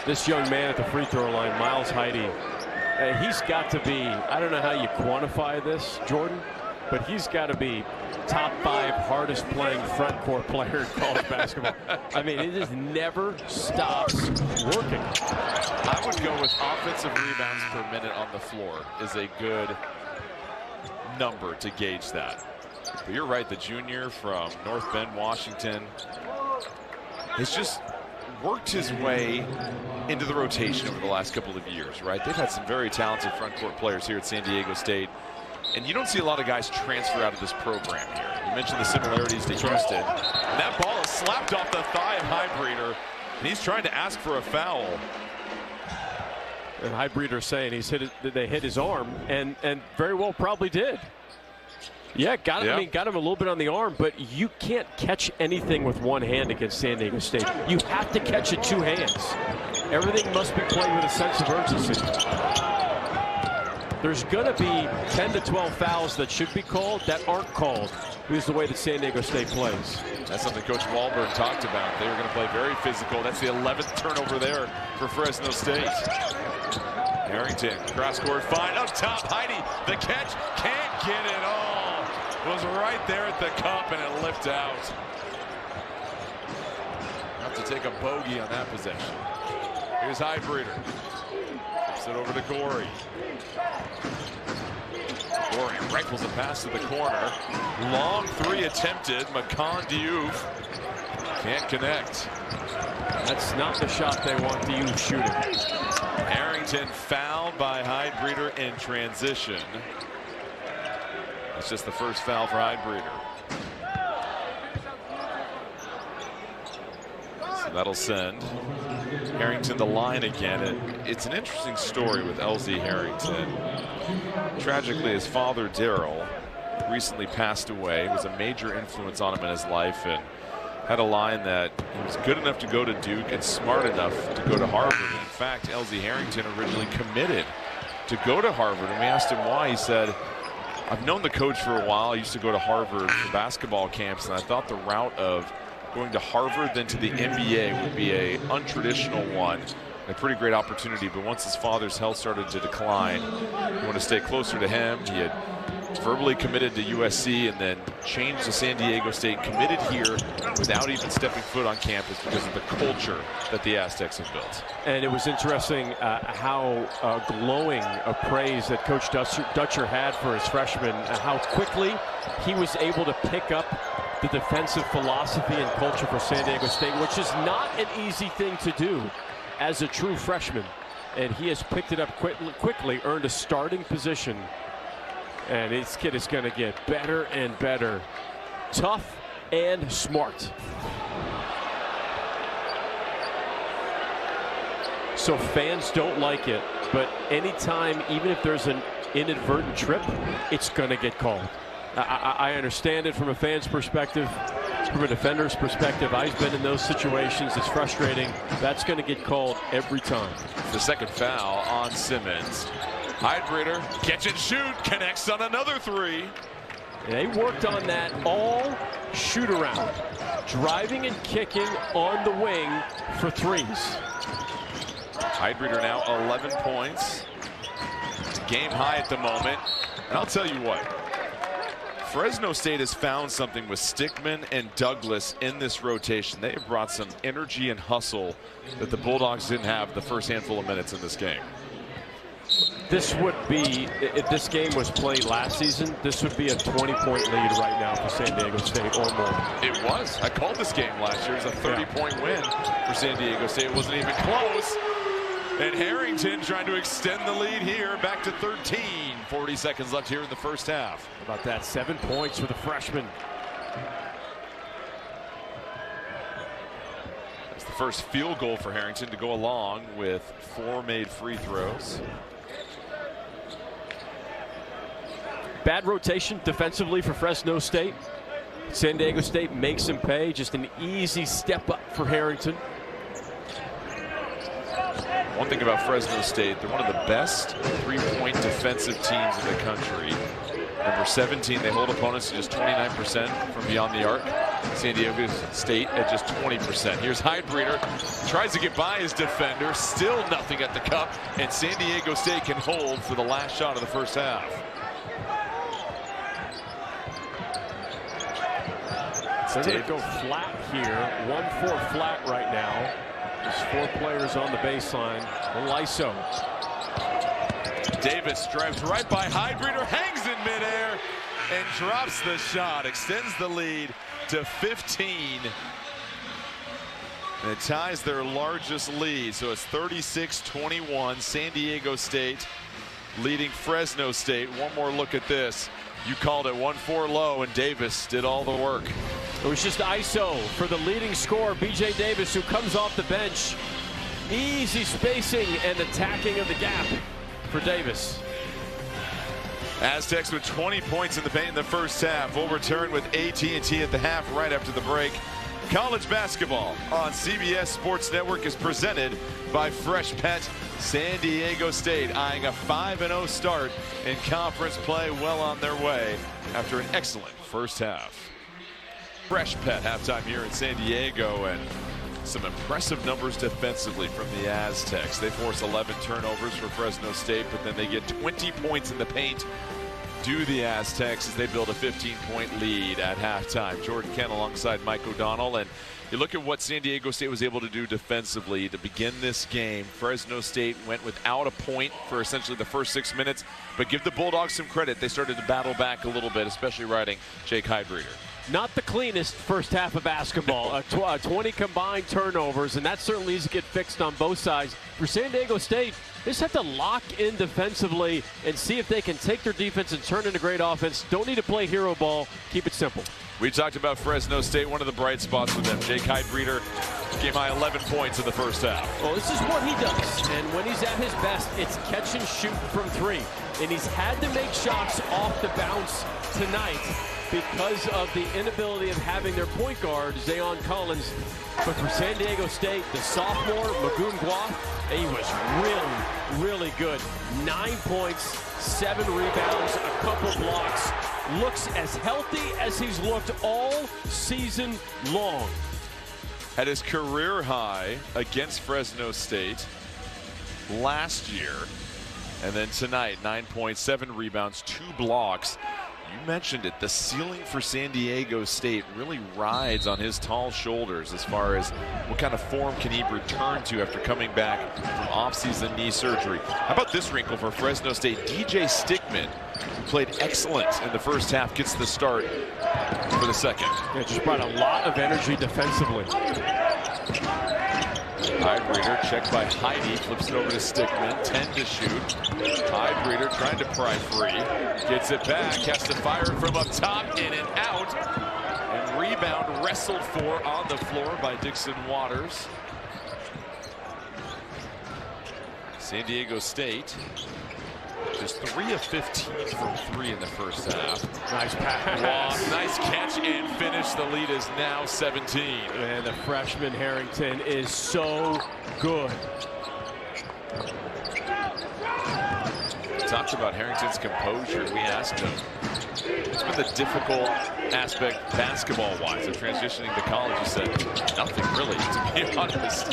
this young man at the free throw line, Miles Heidi, he's got to be, I don't know how you quantify this, Jordan, but he's got to be top 5 hardest playing front court player in college basketball. I mean, it just never stops working. I would go with offensive rebounds per minute on the floor is a good number to gauge that. But you're right, the junior from North Bend, Washington, has just worked his way into the rotation over the last couple of years, right? They've had some very talented front court players here at San Diego State. And you don't see a lot of guys transfer out of this program here. You mentioned the similarities to Houston. And that ball is slapped off the thigh of Highbreeder, and he's trying to ask for a foul. And Highbreeder saying they hit his arm, and very well probably did. Yeah, got him. I mean, got him a little bit on the arm, but you can't catch anything with one hand against San Diego State. You have to catch it 2 hands. Everything must be played with a sense of urgency. There's going to be 10 to 12 fouls that should be called that aren't called. Here's the way that San Diego State plays. That's something Coach Wahlberg talked about. They were going to play very physical. That's the 11th turnover there for Fresno State. Harrington, cross-court find up top. Heidi, the catch, can't get it all. Was right there at the cup, and it lipped out. Have to take a bogey on that possession. Here's Highbreeder. Flips it over to Gorey. Gorey rifles a pass to the corner. Long 3 attempted. Makan Diouf can't connect. That's not the shot they want Diouf shooting. Harrington fouled by Highbreeder in transition. That's just the first foul for Highbreeder. So that'll send Harrington the line again. It's an interesting story with LZ Harrington. Tragically, his father, Daryl, recently passed away. It was a major influence on him in his life, and had a line that he was good enough to go to Duke and smart enough to go to Harvard. And in fact, LZ Harrington originally committed to go to Harvard. And we asked him why. He said, I've known the coach for a while. I used to go to Harvard for basketball camps, and I thought the route of going to Harvard then to the NBA would be a untraditional one, a pretty great opportunity. But once his father's health started to decline, he wanted to stay closer to him. He had verbally committed to USC and then changed to San Diego State, committed here without even stepping foot on campus because of the culture that the Aztecs have built. And it was interesting how glowing a praise that Coach Dutcher had for his freshman, how quickly he was able to pick up the defensive philosophy and culture for San Diego State, which is not an easy thing to do as a true freshman. And he has picked it up quickly, earned a starting position. And this kid is going to get better and better. Tough and smart. So fans don't like it, but anytime, even if there's an inadvertent trip, it's going to get called. I understand it from a fan's perspective, from a defender's perspective. I've been in those situations. It's frustrating. That's going to get called every time. The second foul on Simmons. Highbreeder, catch and shoot, connects on another 3. They worked on that all shoot around, driving and kicking on the wing for 3s. Highbreeder now 11 points. Game high at the moment. And I'll tell you what, Fresno State has found something with Stickman and Douglas in this rotation. They have brought some energy and hustle that the Bulldogs didn't have the first handful of minutes in this game. This would be, if this game was played last season, this would be a 20-point lead right now for San Diego State or more. It was. I called this game last year. It was a 30-point win for San Diego State. It wasn't even close. And Harrington trying to extend the lead here back to 13. 40 seconds left here in the first half. How about that? 7 points for the freshman. It's the first field goal for Harrington to go along with 4 made free throws. Bad rotation defensively for Fresno State. San Diego State makes him pay. Just an easy step up for Harrington. One thing about Fresno State, they're one of the best three-point defensive teams in the country. Number 17, they hold opponents to just 29% from beyond the arc. San Diego State at just 20%. Here's Heidbreeder, tries to get by his defender, still nothing at the cup, and San Diego State can hold for the last shot of the first half. So they're going to go flat here. 1-4 flat right now. There's 4 players on the baseline. Lyso. Davis drives right by Heidbreeder, hangs in midair, and drops the shot. Extends the lead to 15. And it ties their largest lead. So it's 36-21. San Diego State leading Fresno State. One more look at this. You called it 1-4 low, and Davis did all the work. It was just ISO for the leading scorer, B.J. Davis, who comes off the bench. Easy spacing and attacking of the gap for Davis. Aztecs with 20 points in the paint in the first half. We'll return with AT&T at the half right after the break. College basketball on CBS Sports Network is presented by Fresh Pet. San Diego State eyeing a 5-0 start in conference play, well on their way after an excellent first half. Fresh Pet halftime here in San Diego, and some impressive numbers defensively from the Aztecs. They force 11 turnovers for Fresno State, but then they get 20 points in the paint. Do the Aztecs as they build a 15-point lead at halftime. Jordan Kent alongside Mike O'Donnell, and you look at what San Diego State was able to do defensively to begin this game. Fresno State went without a point for essentially the first 6 minutes, but give the Bulldogs some credit. They started to battle back a little bit, especially riding Jake Heidbreeder. Not the cleanest first half of basketball. 20 combined turnovers, and that certainly needs to get fixed on both sides. For San Diego State, they just have to lock in defensively and see if they can take their defense and turn into great offense. Don't need to play hero ball. Keep it simple. We talked about Fresno State, one of the bright spots for them. Jake Heidbreeder, game high 11 points in the first half. Well, this is what he does, and when he's at his best, it's catch and shoot from 3. And he's had to make shots off the bounce tonight because of the inability of having their point guard, Zayon Collins. But for San Diego State, the sophomore, Magoon Guath, he was really, really good. 9 points, 7 rebounds, a couple blocks. Looks as healthy as he's looked all season long. Had his career high against Fresno State last year. And then tonight, 9 points, 7 rebounds, 2 blocks. You mentioned it, the ceiling for San Diego State really rides on his tall shoulders as far as what kind of form can he return to after coming back from offseason knee surgery. How about this wrinkle for Fresno State? DJ Stickman, who played excellent in the first half, gets the start for the second. Yeah, just brought a lot of energy defensively. Heidbreeder checked by Heidi, flips it over to Stickman, 10 to shoot. Heidbreeder trying to pry free, gets it back, has to fire it from up top, in and out. And rebound wrestled for on the floor by Dixon Waters. San Diego State just 3 of 15 from 3 in the first half. Nice pass. Nice catch and finish. The lead is now 17. And the freshman Harrington is so good. Talked about Harrington's composure. We asked him, it's been the difficult aspect basketball-wise of transitioning to college. He said, nothing really, to be honest.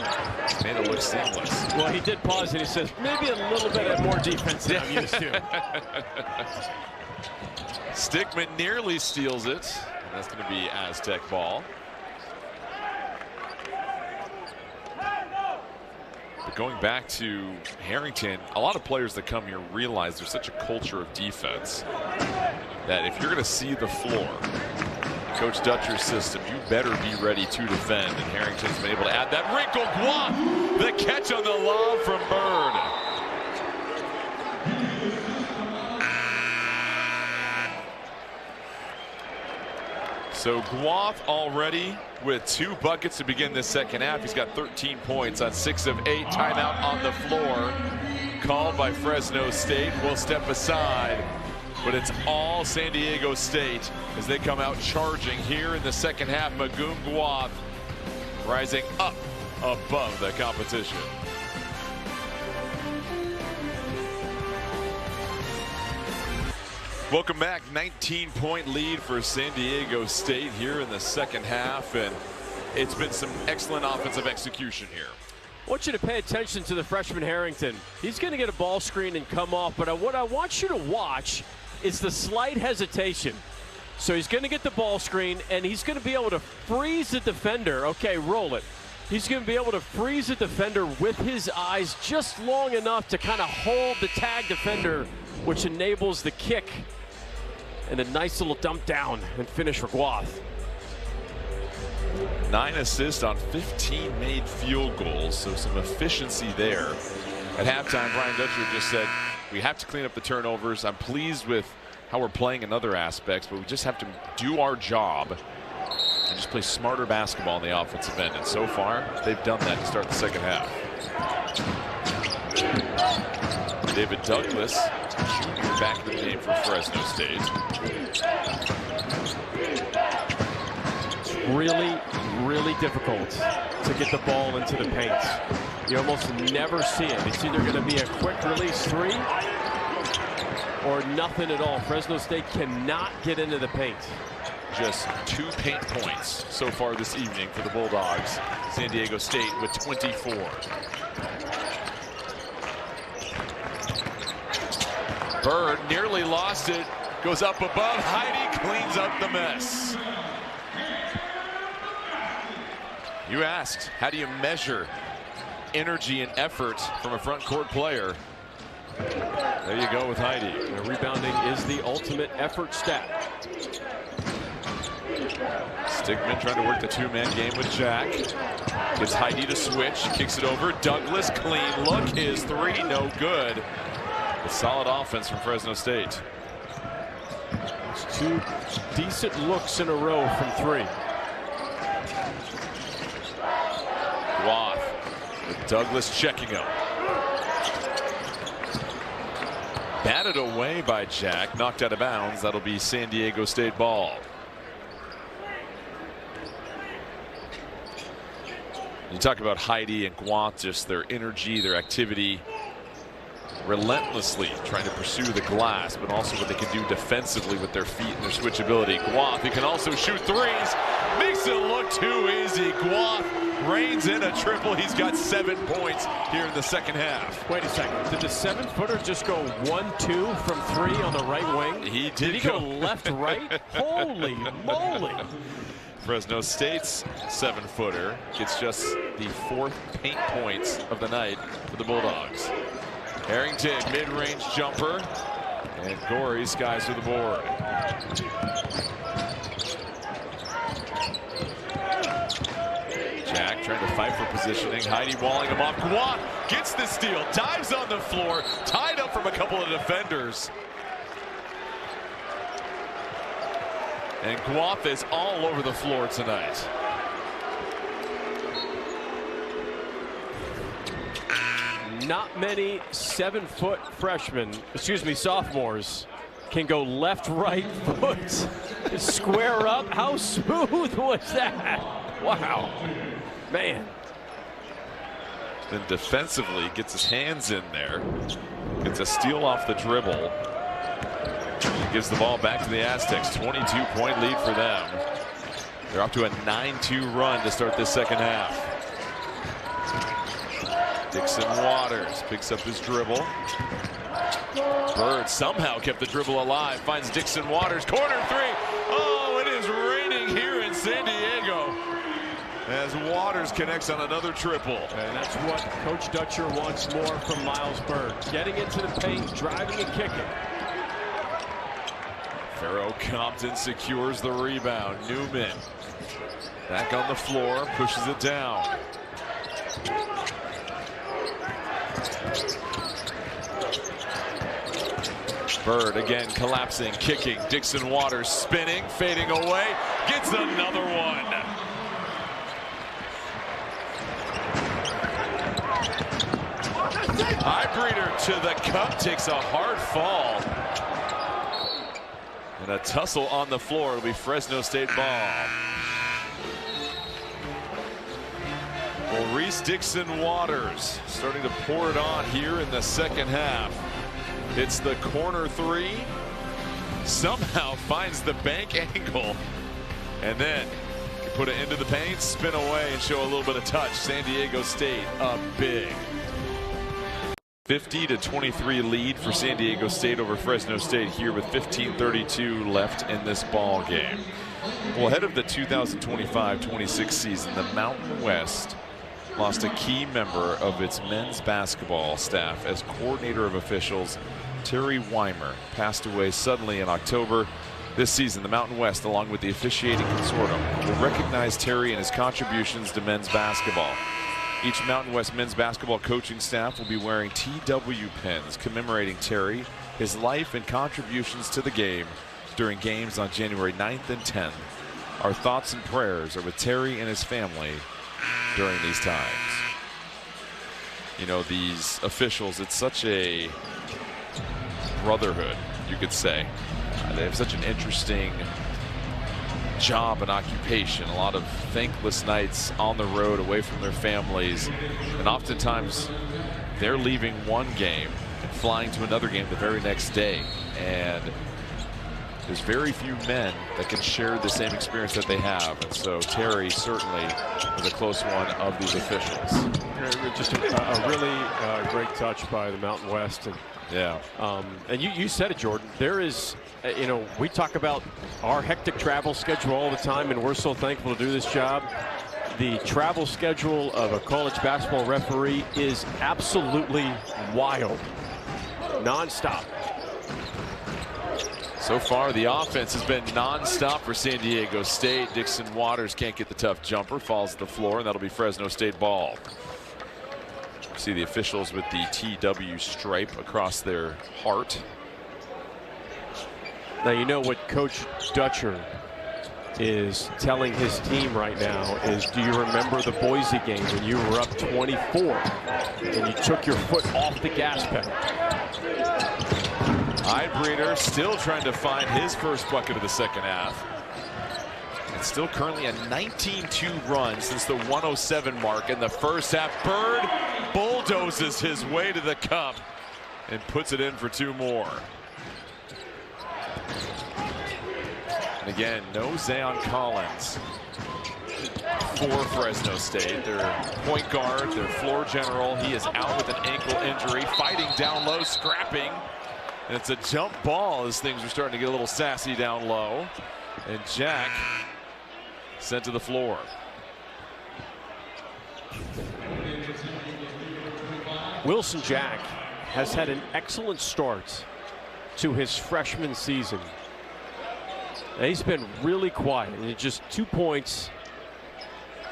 Made it look seamless. Well, he did pause and he says, maybe a little bit of more defense than I'm used to. Stickman nearly steals it. That's going to be Aztec ball. But going back to Harrington, a lot of players that come here realize there's such a culture of defense that if you're going to see the floor, Coach Dutcher's system, you better be ready to defend. And Harrington's been able to add that wrinkle. Guath, the catch on the lob from Bird. So Guath already with 2 buckets to begin this second half. He's got 13 points on 6 of 8. Timeout on the floor called by Fresno State. Will step aside, but it's all San Diego State as they come out charging here in the second half. Magoon Guath rising up above the competition. Welcome back. 19-point lead for San Diego State here in the second half, and it's been some excellent offensive execution here. I want you to pay attention to the freshman Harrington. He's going to get a ball screen and come off, but what I want you to watch is the slight hesitation. So he's going to get the ball screen, and he's going to be able to freeze the defender. Okay, roll it. He's going to be able to freeze the defender with his eyes just long enough to kind of hold the tag defender, which enables the kick and a nice little dump down and finish for Guath. 9 assists on 15 made field goals, so some efficiency there. At halftime, Brian Dutcher just said, we have to clean up the turnovers. I'm pleased with how we're playing in other aspects, but we just have to do our job and just play smarter basketball on the offensive end. And so far, they've done that to start the second half. David Douglas, junior, back in the game for Fresno State. Really, really difficult to get the ball into the paint. You almost never see it. It's either going to be a quick release 3 or nothing at all. Fresno State cannot get into the paint. Just 2 paint points so far this evening for the Bulldogs. San Diego State with 24. Bird nearly lost it. Goes up above. Heidi cleans up the mess. You asked, how do you measure energy and effort from a front court player? There you go with Heidi. Rebounding is the ultimate effort stat. Stickman trying to work the 2-man game with Jack. Gets Heidi to switch, kicks it over. Douglas, clean look. His 3, no good. A solid offense from Fresno State. It's 2 decent looks in a row from 3. Guath with Douglas checking him. Batted away by Jack, knocked out of bounds. That'll be San Diego State ball. You talk about Heidi and Guath, just their energy, their activity, relentlessly trying to pursue the glass, but also what they can do defensively with their feet and their switchability. Guath, who can also shoot 3s, makes it look too easy. Guath reigns in a triple. He's got 7 points here in the second half. Wait a second. Did the 7-footer just go 1-2 from 3 on the right wing? He did. Did he go left, right? Holy moly. Fresno State's 7-footer gets just the 4th paint points of the night for the Bulldogs. Harrington, mid-range jumper, and Gorey skies to the board. Jack trying to fight for positioning. Heidi walling him off. Guath gets the steal, dives on the floor, tied up from a couple of defenders. And Guath is all over the floor tonight. Not many 7-foot freshmen, sophomores, can go left, right foot, square up. How smooth was that? Wow, man. Then defensively gets his hands in there, gets a steal off the dribble, gives the ball back to the Aztecs. 22-point lead for them. They're up to a 9-2 run to start this second half. Dixon Waters picks up his dribble. Bird somehow kept the dribble alive. Finds Dixon Waters. Corner 3. Oh, it is raining here in San Diego as Waters connects on another triple. And that's what Coach Dutcher wants more from Miles Bird. Getting into the paint, driving and kicking. Farrow Compton secures the rebound. Newman back on the floor, pushes it down. Bird again collapsing, kicking. Dixon Waters spinning, fading away, gets another one. Highbreeder to the cup, takes a hard fall. And a tussle on the floor. It'll be Fresno State ball. Well, Reese Dixon Waters starting to pour it on here in the second half. Hits the corner three. Somehow finds the bank angle. And then can put it into the paint, spin away, and show a little bit of touch. San Diego State up big. 50-23 lead for San Diego State over Fresno State here with 15:32 left in this ball game. Well, ahead of the 2025-26 season, the Mountain West lost a key member of its men's basketball staff as coordinator of officials. Terry Weimer passed away suddenly in October. This season, the Mountain West, along with the officiating consortium, will recognize Terry and his contributions to men's basketball. Each Mountain West men's basketball coaching staff will be wearing TW pins commemorating Terry, his life and contributions to the game during games on January 9th and 10th. Our thoughts and prayers are with Terry and his family during these times. You know, these officials, it's such a brotherhood, you could say. They have such an interesting job and occupation. A lot of thankless nights on the road away from their families, and oftentimes they're leaving one game and flying to another game the very next day, and there's very few men that can share the same experience that they have. And so Terry certainly was a close one of these officials. Just a really great touch by the Mountain West. And yeah. And you said it, Jordan. There is, you know, we talk about our hectic travel schedule all the time, and we're so thankful to do this job. The travel schedule of a college basketball referee is absolutely wild, nonstop. So far, the offense has been nonstop for San Diego State. Dixon Waters can't get the tough jumper, falls to the floor, and that'll be Fresno State ball. See the officials with the TW stripe across their heart. Now, you know what Coach Dutcher is telling his team right now is, do you remember the Boise game when you were up 24 and you took your foot off the gas pedal? Highbreeder still trying to find his first bucket of the second half. It's still currently a 19-2 run since the 107 mark in the first half. Bird bulldozes his way to the cup and puts it in for two more. And again, no Zion Collins for Fresno State. Their point guard, their floor general, he is out with an ankle injury, fighting down low, scrapping. And it's a jump ball as things are starting to get a little sassy down low. And Jack sent to the floor. Wilson Jack has had an excellent start to his freshman season. And he's been really quiet. And just 2 points.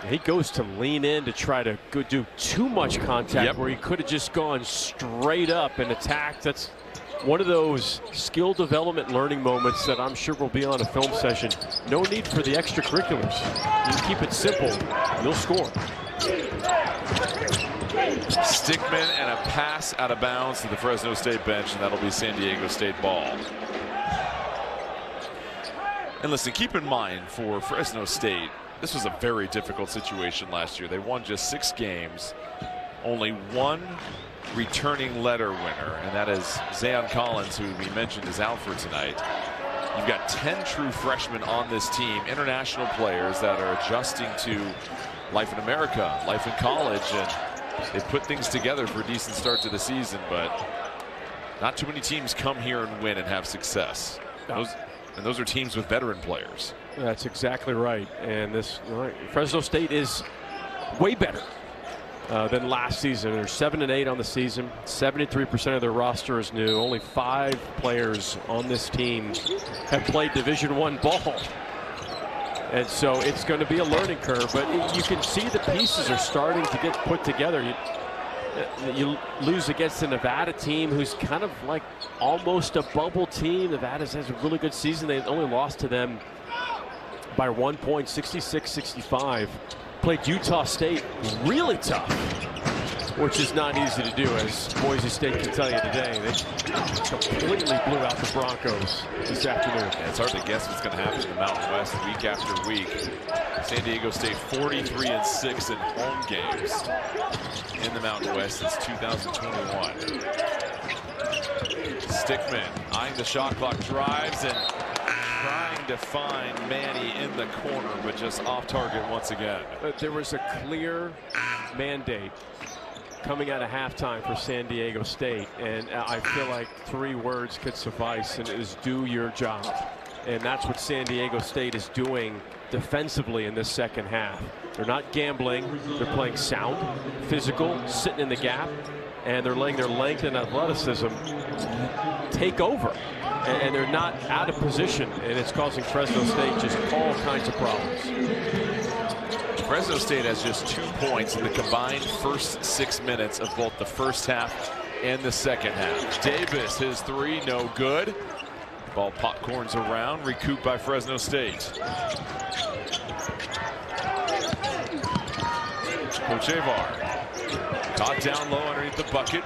He goes to lean in to try to go do too much contact where he could have just gone straight up and attacked. That's one of those skill development learning moments that I'm sure will be on a film session. No need for the extracurriculars. You can keep it simple, you'll score. Stickman and a pass out of bounds to the Fresno State bench, and that'll be San Diego State ball. And listen, keep in mind for Fresno State, this was a very difficult situation last year. They won just 6 games, only one returning letter winner, and that is Zion Collins, who we mentioned is out for tonight. You've got 10 true freshmen on this team, international players that are adjusting to life in America, life in college, and they've put things together for a decent start to the season, but not too many teams come here and win and have success. Those are teams with veteran players. That's exactly right. And this Fresno State is way better than last season. They're 7-8 on the season. 73% of their roster is new. Only 5 players on this team have played Division I ball. And so it's going to be a learning curve, but you can see the pieces are starting to get put together. You lose against a Nevada team who's kind of like almost a bubble team. Nevada has a really good season. They only lost to them by 1 point, 66-65. Played Utah State really tough, which is not easy to do, as Boise State can tell you today. They completely blew out the Broncos this afternoon. Yeah, it's hard to guess what's going to happen in the Mountain West week after week. San Diego State 43-6 in home games in the Mountain West since 2021. Stickman eyeing the shot clock, drives and trying to find Manny in the corner, but just off target once again. But there was a clear mandate coming out of halftime for San Diego State, and I feel like 3 words could suffice, and it is do your job. And that's what San Diego State is doing defensively in this second half. They're not gambling, they're playing sound, physical, sitting in the gap, and they're letting their length and athleticism take over. And they're not out of position, and it's causing Fresno State just all kinds of problems. Fresno State has just 2 points in the combined first 6 minutes of both the first half and the second half. Davis, his 3, no good. Ball popcorns around, recouped by Fresno State. Kochevar caught down low underneath the bucket.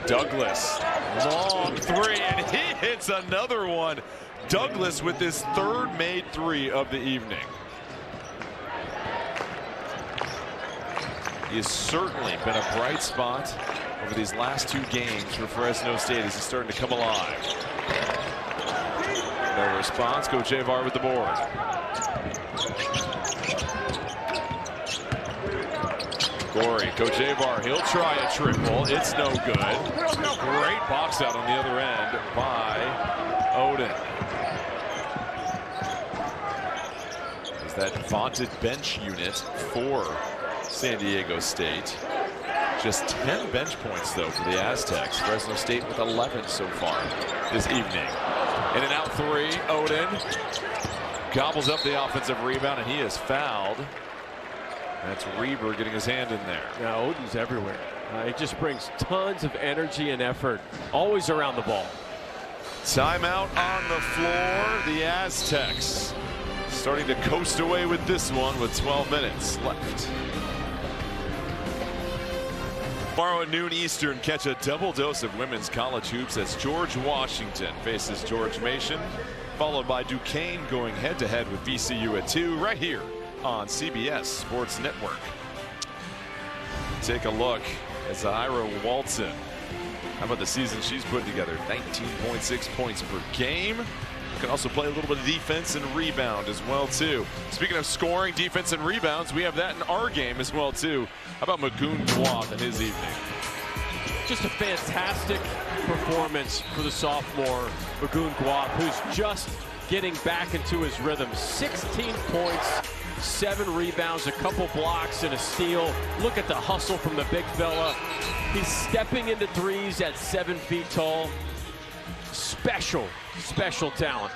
Douglas, long 3, and he hits another one. Douglas with his 3rd made 3 of the evening. He has certainly been a bright spot over these last 2 games for Fresno State as he's starting to come alive. No response. Kochevar with the board. Gorey, Kochevar, he'll try a triple. It's no good. Great box out on the other end by Odin. Is that vaunted bench unit for San Diego State. Just 10 bench points, though, for the Aztecs. Fresno State with 11 so far this evening. In and out 3, Odin gobbles up the offensive rebound, and he is fouled. That's Reber getting his hand in there. Yeah, Odin's everywhere. He just brings tons of energy and effort, always around the ball. Timeout on the floor. The Aztecs starting to coast away with this one with 12 minutes left. Tomorrow at noon Eastern, catch a double dose of women's college hoops as George Washington faces George Mason, followed by Duquesne going head-to-head with VCU at 2 right here on CBS Sports Network. Take a look at Zaira Walton. How about the season she's put together? 19.6 points per game. Can also play a little bit of defense and rebound as well too. Speaking of scoring, defense, and rebounds, we have that in our game as well too. How about Magoon Guath in his evening? Just a fantastic performance for the sophomore Magoon Guath, who's just getting back into his rhythm. 16 points, 7 rebounds, a couple blocks, and a steal. Look at the hustle from the big fella. He's stepping into threes at 7 feet tall. Special talent.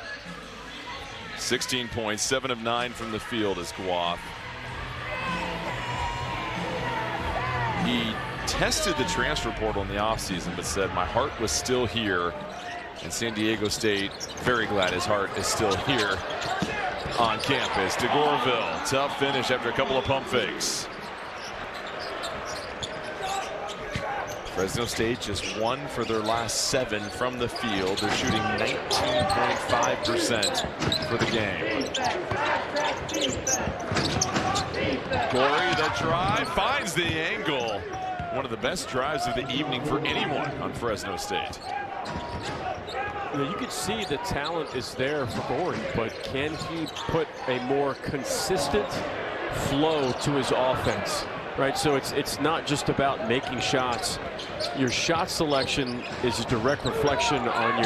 16 points, 7 of 9 from the field is Guath. He tested the transfer portal in the offseason, but said, my heart was still here. And San Diego State, very glad his heart is still here on campus. DeGorville, tough finish after a couple of pump fakes. Fresno State just 1 for their last 7 from the field. They're shooting 19.5% for the game. Gorey, the drive, finds the angle. One of the best drives of the evening for anyone on Fresno State. You can see the talent is there for Gorey, but can he put a more consistent flow to his offense? Right, so it's not just about making shots. Your shot selection is a direct reflection on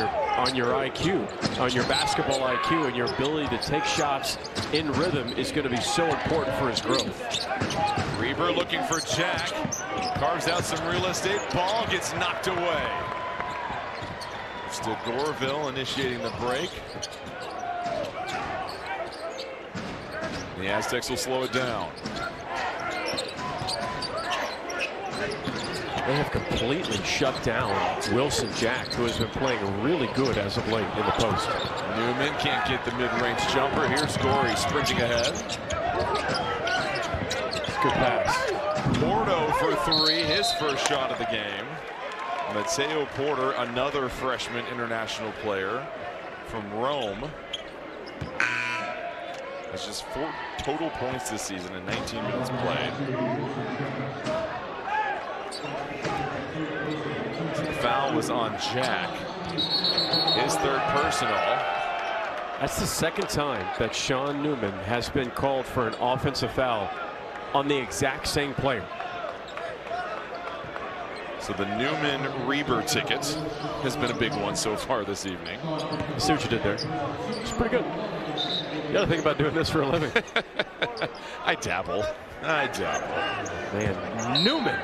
your IQ, on your basketball IQ, and your ability to take shots in rhythm is going to be so important for his growth. Reber looking for Jack, carves out some real estate. Ball gets knocked away. Still Gorville initiating the break. The Aztecs will slow it down. They have completely shut down Wilson Jack, who has been playing really good as of late in the post. Newman can't get the mid-range jumper. Here's Gorey sprinting ahead. It's a good pass. Porto for three, his first shot of the game. Mateo Porter, another freshman international player from Rome. Has just 4 total points this season in 19 minutes played. The foul was on Jack. His third personal. That's the second time that Sean Newman has been called for an offensive foul on the exact same player. So the Newman-Reber ticket has been a big one so far this evening. See what you did there. It's pretty good. You got to think about doing this for a living. I dabble. Man, Newman.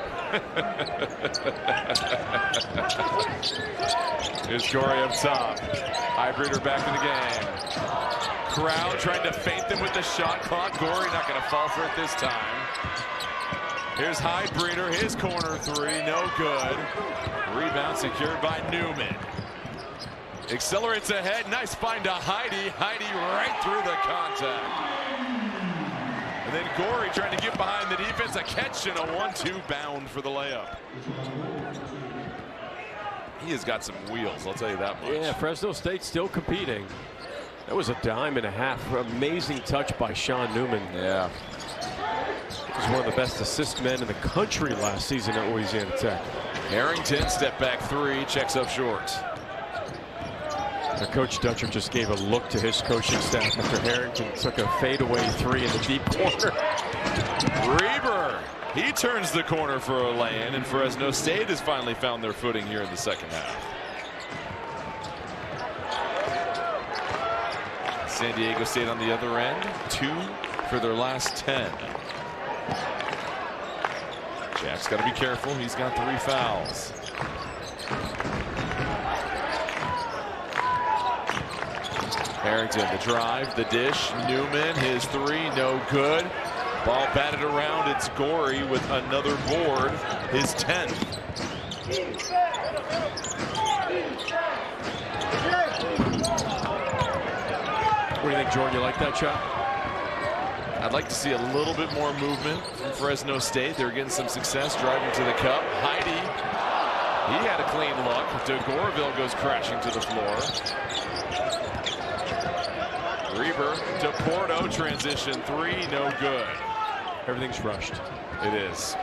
Here's Gorey up top. Highbreeder back in the game. Crowd trying to feint them with the shot clock. Gorey not going to fall for it this time. Here's Highbreeder, his corner three, no good. Rebound secured by Newman. Accelerates ahead, nice find to Heidi. Heidi right through the contact. And then Gorey trying to get behind the defense. A catch and a 1-2 bound for the layup. He has got some wheels, I'll tell you that much. Yeah, Fresno State still competing. That was a dime and a half. Amazing touch by Sean Newman. Yeah. He was one of the best assist men in the country last season at Louisiana Tech. Harrington, step back three, checks up short. Now, Coach Dutcher just gave a look to his coaching staff after Harrington took a fadeaway three in the deep corner. Reber, he turns the corner for a lay-in, and Fresno State has finally found their footing here in the second half. San Diego State on the other end, 2 for their last 10. Jack's got to be careful. He's got 3 fouls. Harrington, the drive, the dish. Newman, his 3, no good. Ball batted around. It's Gorey with another board, his 10th. What do you think, Jordan? You like that shot? I'd like to see a little bit more movement from Fresno State. They're getting some success driving to the cup. Heidi, he had a clean look. DeGorville goes crashing to the floor. Reber to Porto, transition 3, no good. Everything's rushed. It is.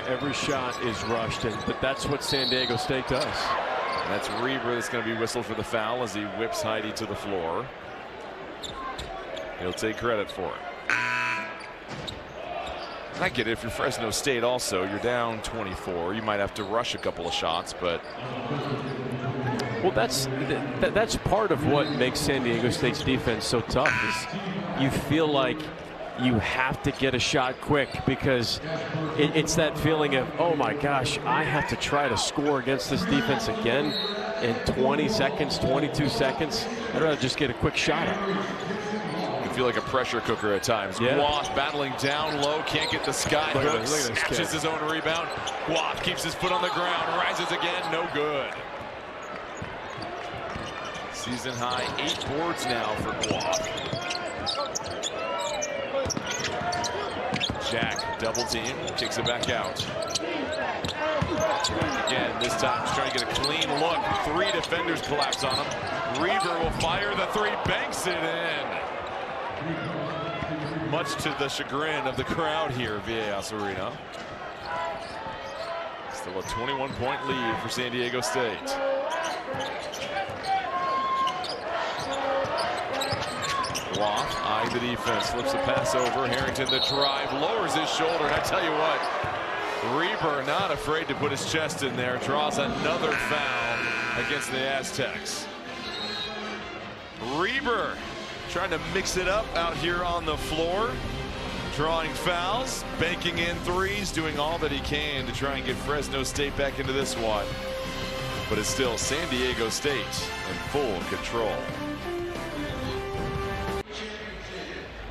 Every shot is rushed, but that's what San Diego State does. And that's Reber that's going to be whistled for the foul as he whips Heidi to the floor. He'll take credit for it. I get it. If you're Fresno State also, you're down 24. You might have to rush a couple of shots, but... Well, that's part of what makes San Diego State's defense so tough is you feel like you have to get a shot quick because it's that feeling of, oh my gosh, I have to try to score against this defense again in 20 seconds, 22 seconds. I'd rather just get a quick shot up. Feel like a pressure cooker at times. Yeah. Guath battling down low, can't get the sky hook, snatches his own rebound. Guath keeps his foot on the ground, rises again, no good. Season high 8 boards now for Guath. Jack double team, kicks it back out. Again, this time he's trying to get a clean look. 3 defenders collapse on him. Reber will fire the 3, banks it in. Much to the chagrin of the crowd here at Viejas Arena. Still a 21-point lead for San Diego State. Guath eyeing the defense, flips the pass over. Harrington the drive, lowers his shoulder, and I tell you what, Reber not afraid to put his chest in there, draws another foul against the Aztecs. Reber trying to mix it up out here on the floor, drawing fouls, banking in 3s, doing all that he can to try and get Fresno State back into this one. But it's still San Diego State in full control.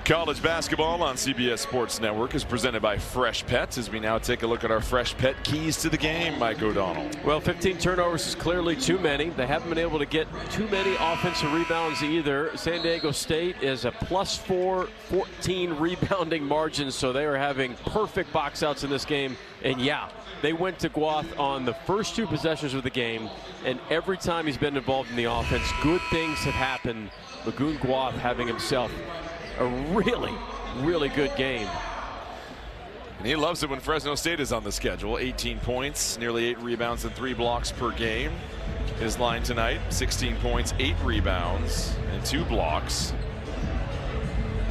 College basketball on CBS Sports Network is presented by Fresh Pets, as we now take a look at our Fresh Pet keys to the game, Mike O'Donnell. Well, 15 turnovers is clearly too many. They haven't been able to get too many offensive rebounds either. San Diego State is a +4, 14 rebounding margin, so they are having perfect box outs in this game. And yeah, they went to Guath on the first 2 possessions of the game, and every time he's been involved in the offense, good things have happened. Lagoon Guath having himself a really, really good game. And he loves it when Fresno State is on the schedule. 18 points, nearly 8 rebounds and 3 blocks per game. His line tonight, 16 points, 8 rebounds and 2 blocks,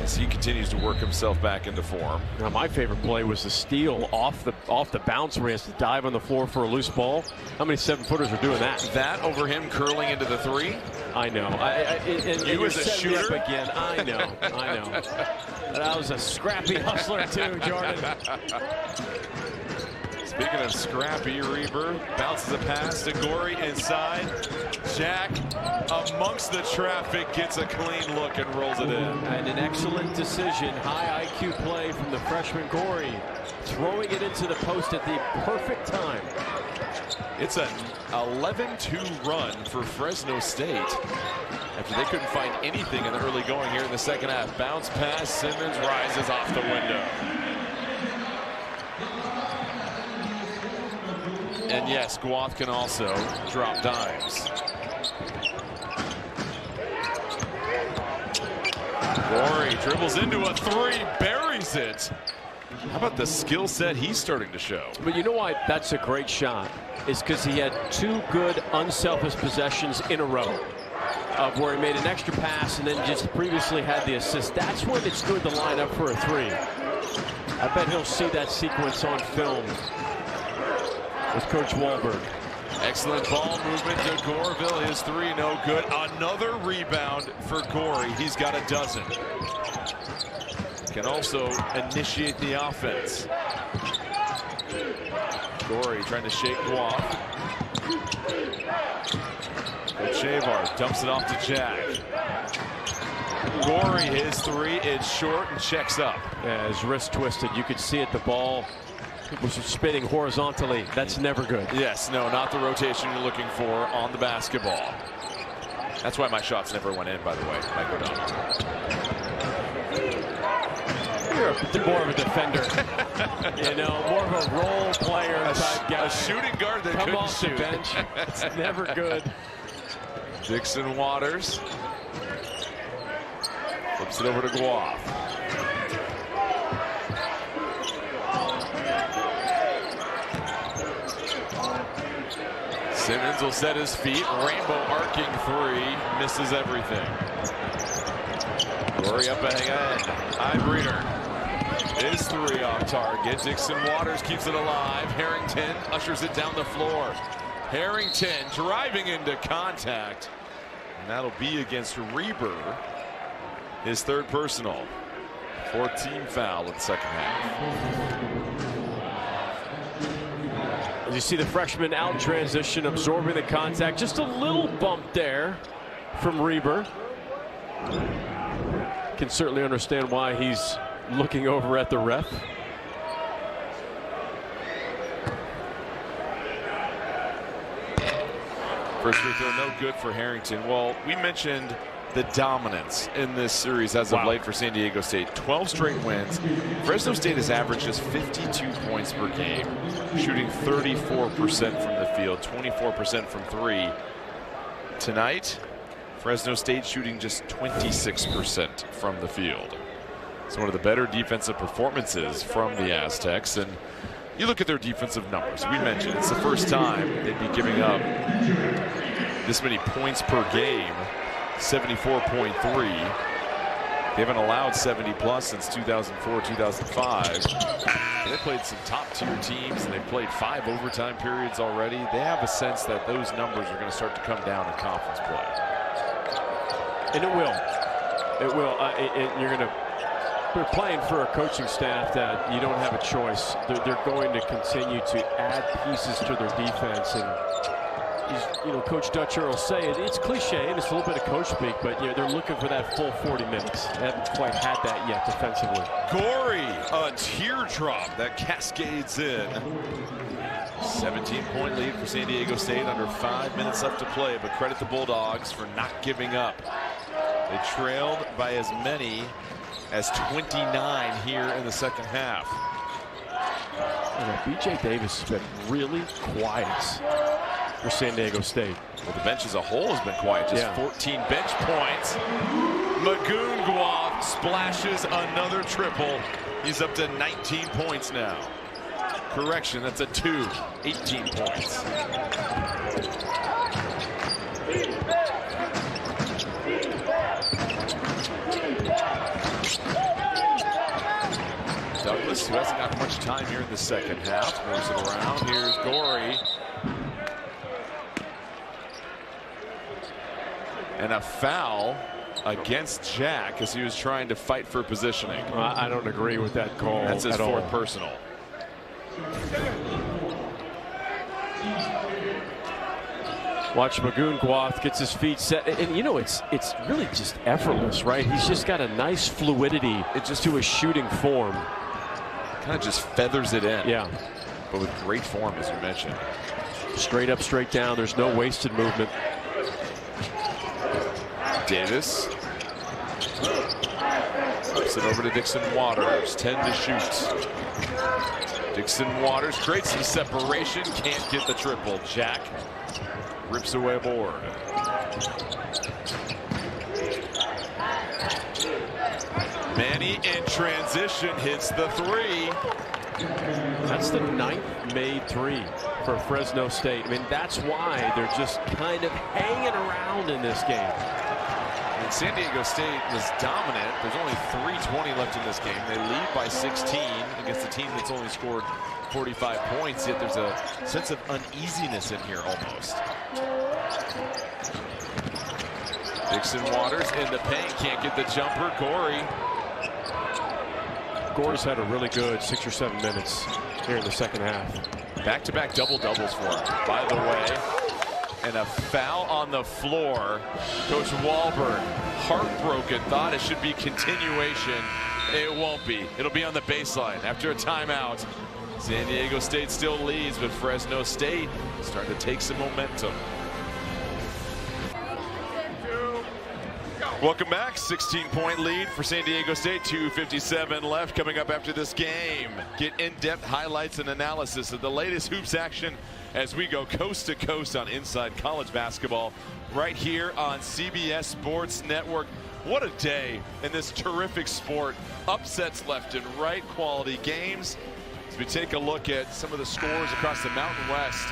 as he continues to work himself back into form. Now, my favorite play was the steal off the bounce where he has to dive on the floor for a loose ball. How many 7-footers are doing that? That over him curling into the 3. I know. And you as a shooter again. I know. That was a scrappy hustler too, Jordan. Speaking of scrappy, Reber bounces a pass to Gorey inside. Jack amongst the traffic gets a clean look and rolls it in. And an excellent decision, high IQ play from the freshman Gorey, throwing it into the post at the perfect time. It's an 11-2 run for Fresno State after they couldn't find anything in the early going here in the second half. Bounce pass, Simmons rises off the window. And yes, Guath can also drop dimes. Gorey dribbles into a 3, buries it. How about the skill set he's starting to show? But you know why that's a great shot? Is because he had 2 good unselfish possessions in a row of where he made an extra pass and then just previously had the assist. That's when it's good to line up for a 3. I bet he'll see that sequence on film with Coach Wahlberg. Excellent ball movement to Goreville. His 3 no good. Another rebound for Gorey. He's got a dozen. Can also initiate the offense. Gorey trying to shake Guath. Shavar dumps it off to Jack. Gorey, his 3 is short and checks up. Yeah, his wrist twisted. You could see it. The ball was spinning horizontally. That's never good. Yes, no, not the rotation you're looking for on the basketball. That's why my shots never went in, by the way, Mike O'Donnell. You're a bit more of a defender. You know, more of a role player type guy. A shooting guard that come couldn't off shoot. the bench. It's never good. Dixon Waters flips it over to Guath. Simmons will set his feet. Rainbow arcing 3. Misses everything. Gorey up ahead. Breeder. His 3 off target. Dixon Waters keeps it alive. Harrington ushers it down the floor. Harrington driving into contact. And that'll be against Reber. His 3rd personal. 4-team foul in the second half. As you see the freshman out in transition, absorbing the contact. Just a little bump there from Reber. Can certainly understand why he's looking over at the ref. First free throw no good for Harrington. Well, we mentioned the dominance in this series as of late for San Diego State. 12 straight wins. Fresno State has averaged just 52 points per game, shooting 34% from the field, 24% from 3. Tonight, Fresno State shooting just 26% from the field. It's one of the better defensive performances from the Aztecs. And you look at their defensive numbers. We mentioned it's the first time they'd be giving up this many points per game, 74.3. They haven't allowed 70+ since 2004, 2005. They played some top-tier teams, and they've played 5 overtime periods already. They have a sense that those numbers are going to start to come down in conference play. And it will. It will. We're playing for a coaching staff that you don't have a choice. They're going to continue to add pieces to their defense, and Coach Dutcher will say it's cliche and it's a little bit of coach speak, but they're looking for that full 40 minutes. They haven't quite had that yet defensively. Gorey, a teardrop that cascades in. 17-point lead for San Diego State, under 5 minutes left to play, but credit the Bulldogs for not giving up. They trailed by as many as 29 here in the second half. B.J. Davis has been really quiet for San Diego State. Well, the bench as a whole has been quiet. Just 14 bench points. Magoon splashes another triple. He's up to 19 points now. Correction, that's a 2. 18 points. Douglas, who hasn't got much time here in the second half, moves it around. Here's Gorey. And a foul against Jack as he was trying to fight for positioning. I don't agree with that call. That's his fourth personal. Watch Magoon gets his feet set, and it's really just effortless, right? He's just got a nice fluidity to his shooting form. Kind of just feathers it in. Yeah. But with great form, as you mentioned. Straight up, straight down. There's no wasted movement. Davis. Flips it over to Dixon Waters. 10 to shoot. Dixon Waters creates some separation. Can't get the triple. Jack rips away a board. Manny in transition hits the 3. That's the 9th made 3 for Fresno State. I mean, that's why they're just kind of hanging around in this game. And San Diego State was dominant. There's only 3:20 left in this game. They lead by 16 against a team that's only scored 45 points, yet there's a sense of uneasiness in here almost. Dixon Waters in the paint, can't get the jumper. Gorey's had a really good 6 or 7 minutes here in the second half. Back-to-back double-doubles for him, by the way. And a foul on the floor. Coach Wahlberg, heartbroken, thought it should be continuation. It won't be. It'll be on the baseline after a timeout. San Diego State still leads, but Fresno State starting to take some momentum. Welcome back. 16-point lead for San Diego State. 2:57 left. Coming up after this game, get in-depth highlights and analysis of the latest hoops action as we go coast to coast on Inside College Basketball right here on CBS Sports Network. What a day in this terrific sport. Upsets left and right, quality games. As we take a look at some of the scores across the Mountain West.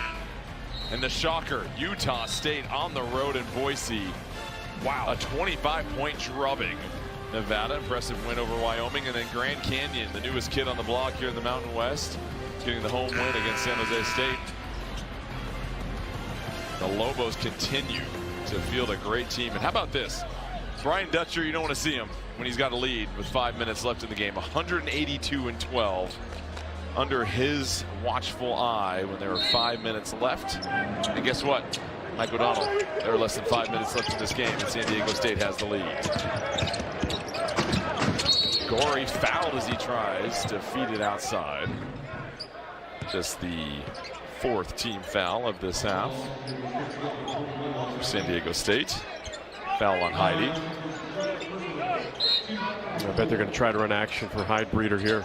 And the shocker, Utah State on the road in Boise. Wow, a 25-point drubbing. Nevada, impressive win over Wyoming. And then Grand Canyon, the newest kid on the block here in the Mountain West, getting the home win against San Jose State. The Lobos continue to field a great team. And how about this? Brian Dutcher, you don't want to see him when he's got a lead with 5 minutes left in the game. 182-12 under his watchful eye when there were 5 minutes left. And guess what? Mike O'Donnell, there are less than 5 minutes left in this game, and San Diego State has the lead. Gorey fouled as he tries to feed it outside. Just the 4th team foul of this half for San Diego State. Foul on Heidi. I bet they're going to try to run action for Hyde Breeder here.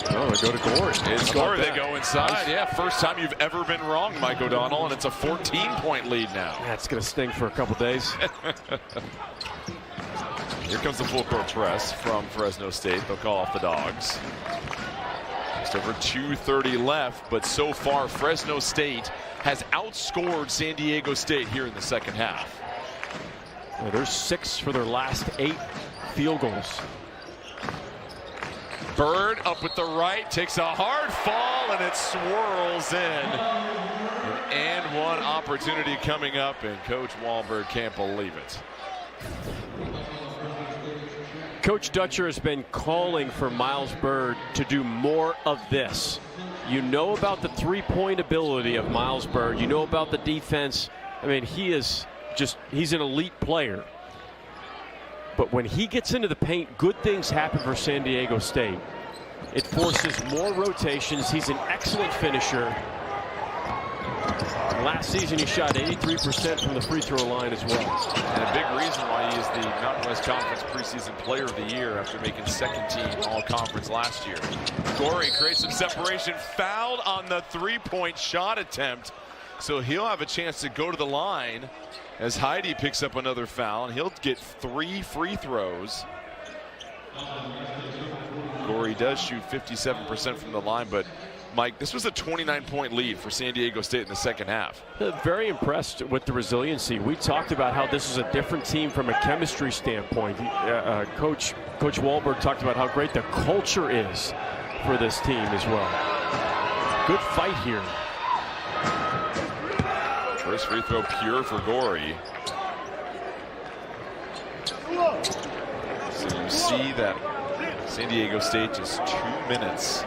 Oh, they go to Gorey. It's Gorey. They go inside. Nice. Yeah, first time you've ever been wrong, Mike O'Donnell, and it's a 14-point lead now. That's going to sting for a couple days. Here comes the full court press from Fresno State. They'll call off the Dogs. Just over 2:30 left, but so far Fresno State has outscored San Diego State here in the second half. Well, there's 6 for their last 8 field goals. Bird up with the right, takes a hard fall, and it swirls in. And one opportunity coming up, and Coach Wahlberg can't believe it. Coach Dutcher has been calling for Miles Byrd to do more of this. You know about the three-point ability of Miles Byrd. You know about the defense. I mean, he's an elite player. But when he gets into the paint, good things happen for San Diego State. It forces more rotations. He's an excellent finisher. Last season, he shot 83% from the free throw line as well. And a big reason why he is the Mountain West Conference preseason player of the year after making second team all-conference last year. Gorey creates some separation, fouled on the three-point shot attempt. So he'll have a chance to go to the line as Heidi picks up another foul, and he'll get 3 free throws. Gorey does shoot 57% from the line, but Mike, this was a 29-point lead for San Diego State in the second half. Very impressed with the resiliency. We talked about how this is a different team from a chemistry standpoint. Coach Wahlberg talked about how great the culture is for this team as well. Good fight here. First free throw pure for Gorey. So you see that San Diego State just 2 minutes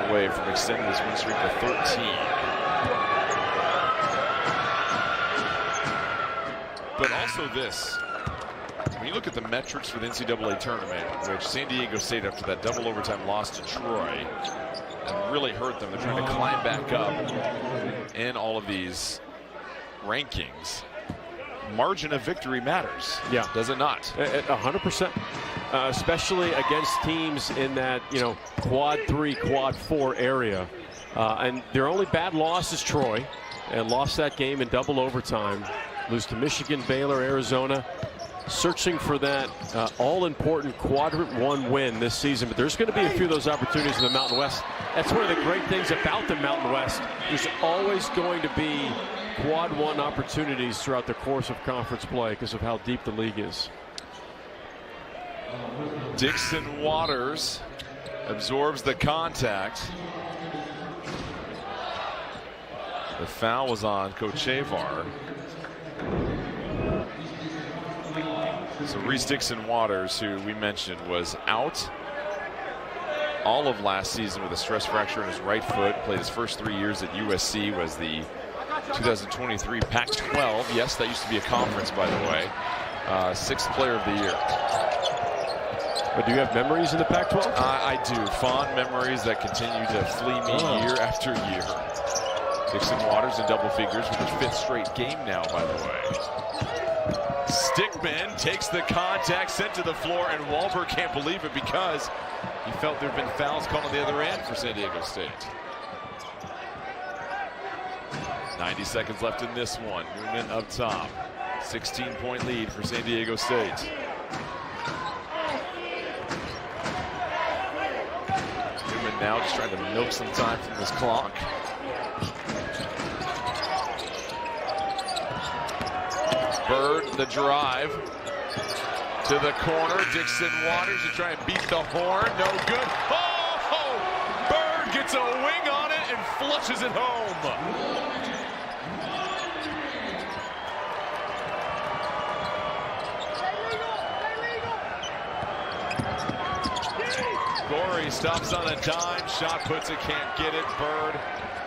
away from extending this win streak to 13. But also this, when you look at the metrics for the NCAA tournament, which San Diego State, after that double overtime loss to Troy, really hurt them. They're trying to climb back up in all of these rankings. Margin of victory matters. Yeah. Does it not? 100%. Especially against teams in that, quad 3, quad 4 area. And their only bad loss is Troy, and lost that game in double overtime. Lose to Michigan, Baylor, Arizona. Searching for that all-important quadrant 1 win this season. But there's going to be a few of those opportunities in the Mountain West. That's one of the great things about the Mountain West. There's always going to be quad 1 opportunities throughout the course of conference play because of how deep the league is. Dixon Waters absorbs the contact. The foul was on Kochevar. So Reese Dixon Waters, who we mentioned was out all of last season with a stress fracture in his right foot, played his first 3 years at USC, was the 2023 Pac-12. Yes, that used to be a conference, by the way. 6th player of the year. But do you have memories in the Pac-12? I do. Fond memories that continue to flee me year after year. Dixon Waters in double figures with his 5th straight game now, by the way. Stickman takes the contact, sent to the floor, and Wahlberg can't believe it because he felt there have been fouls called on the other end for San Diego State. 90 seconds left in this one. Newman up top. 16-point lead for San Diego State. Newman now just trying to milk some time from this clock. Byrd, the drive to the corner. Dixon Waters, you try and beat the horn. No good. Oh! Byrd gets a wing on it and flushes it home. Gorey stops on a dime. Shot puts it, can't get it. Byrd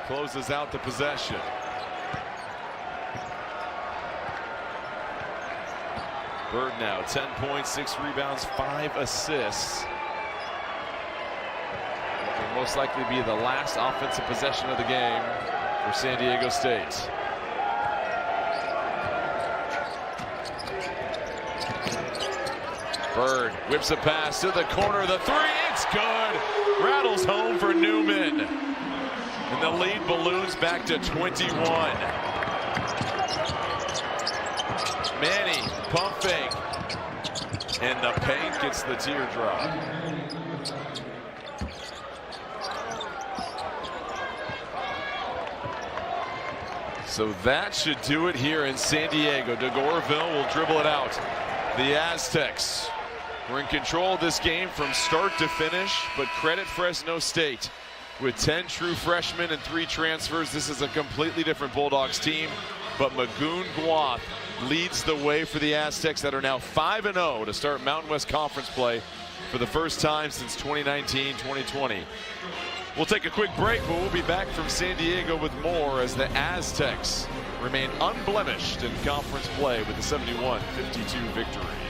closes out the possession. Byrd now 10 points, 6 rebounds, 5 assists. It will most likely be the last offensive possession of the game for San Diego State. Byrd whips a pass to the corner of the 3. It's good. Rattles home for Newman. And the lead balloons back to 21. Manny, pump fake, and the paint gets the teardrop. So that should do it here in San Diego. DeGorville will dribble it out. The Aztecs were in control of this game from start to finish, but credit Fresno State. With 10 true freshmen and 3 transfers, this is a completely different Bulldogs team. but Magoon Guath leads the way for the Aztecs that are now 5-0 to start Mountain West Conference play for the first time since 2019-2020. We'll take a quick break, but we'll be back from San Diego with more as the Aztecs remain unblemished in conference play with a 71-52 victory.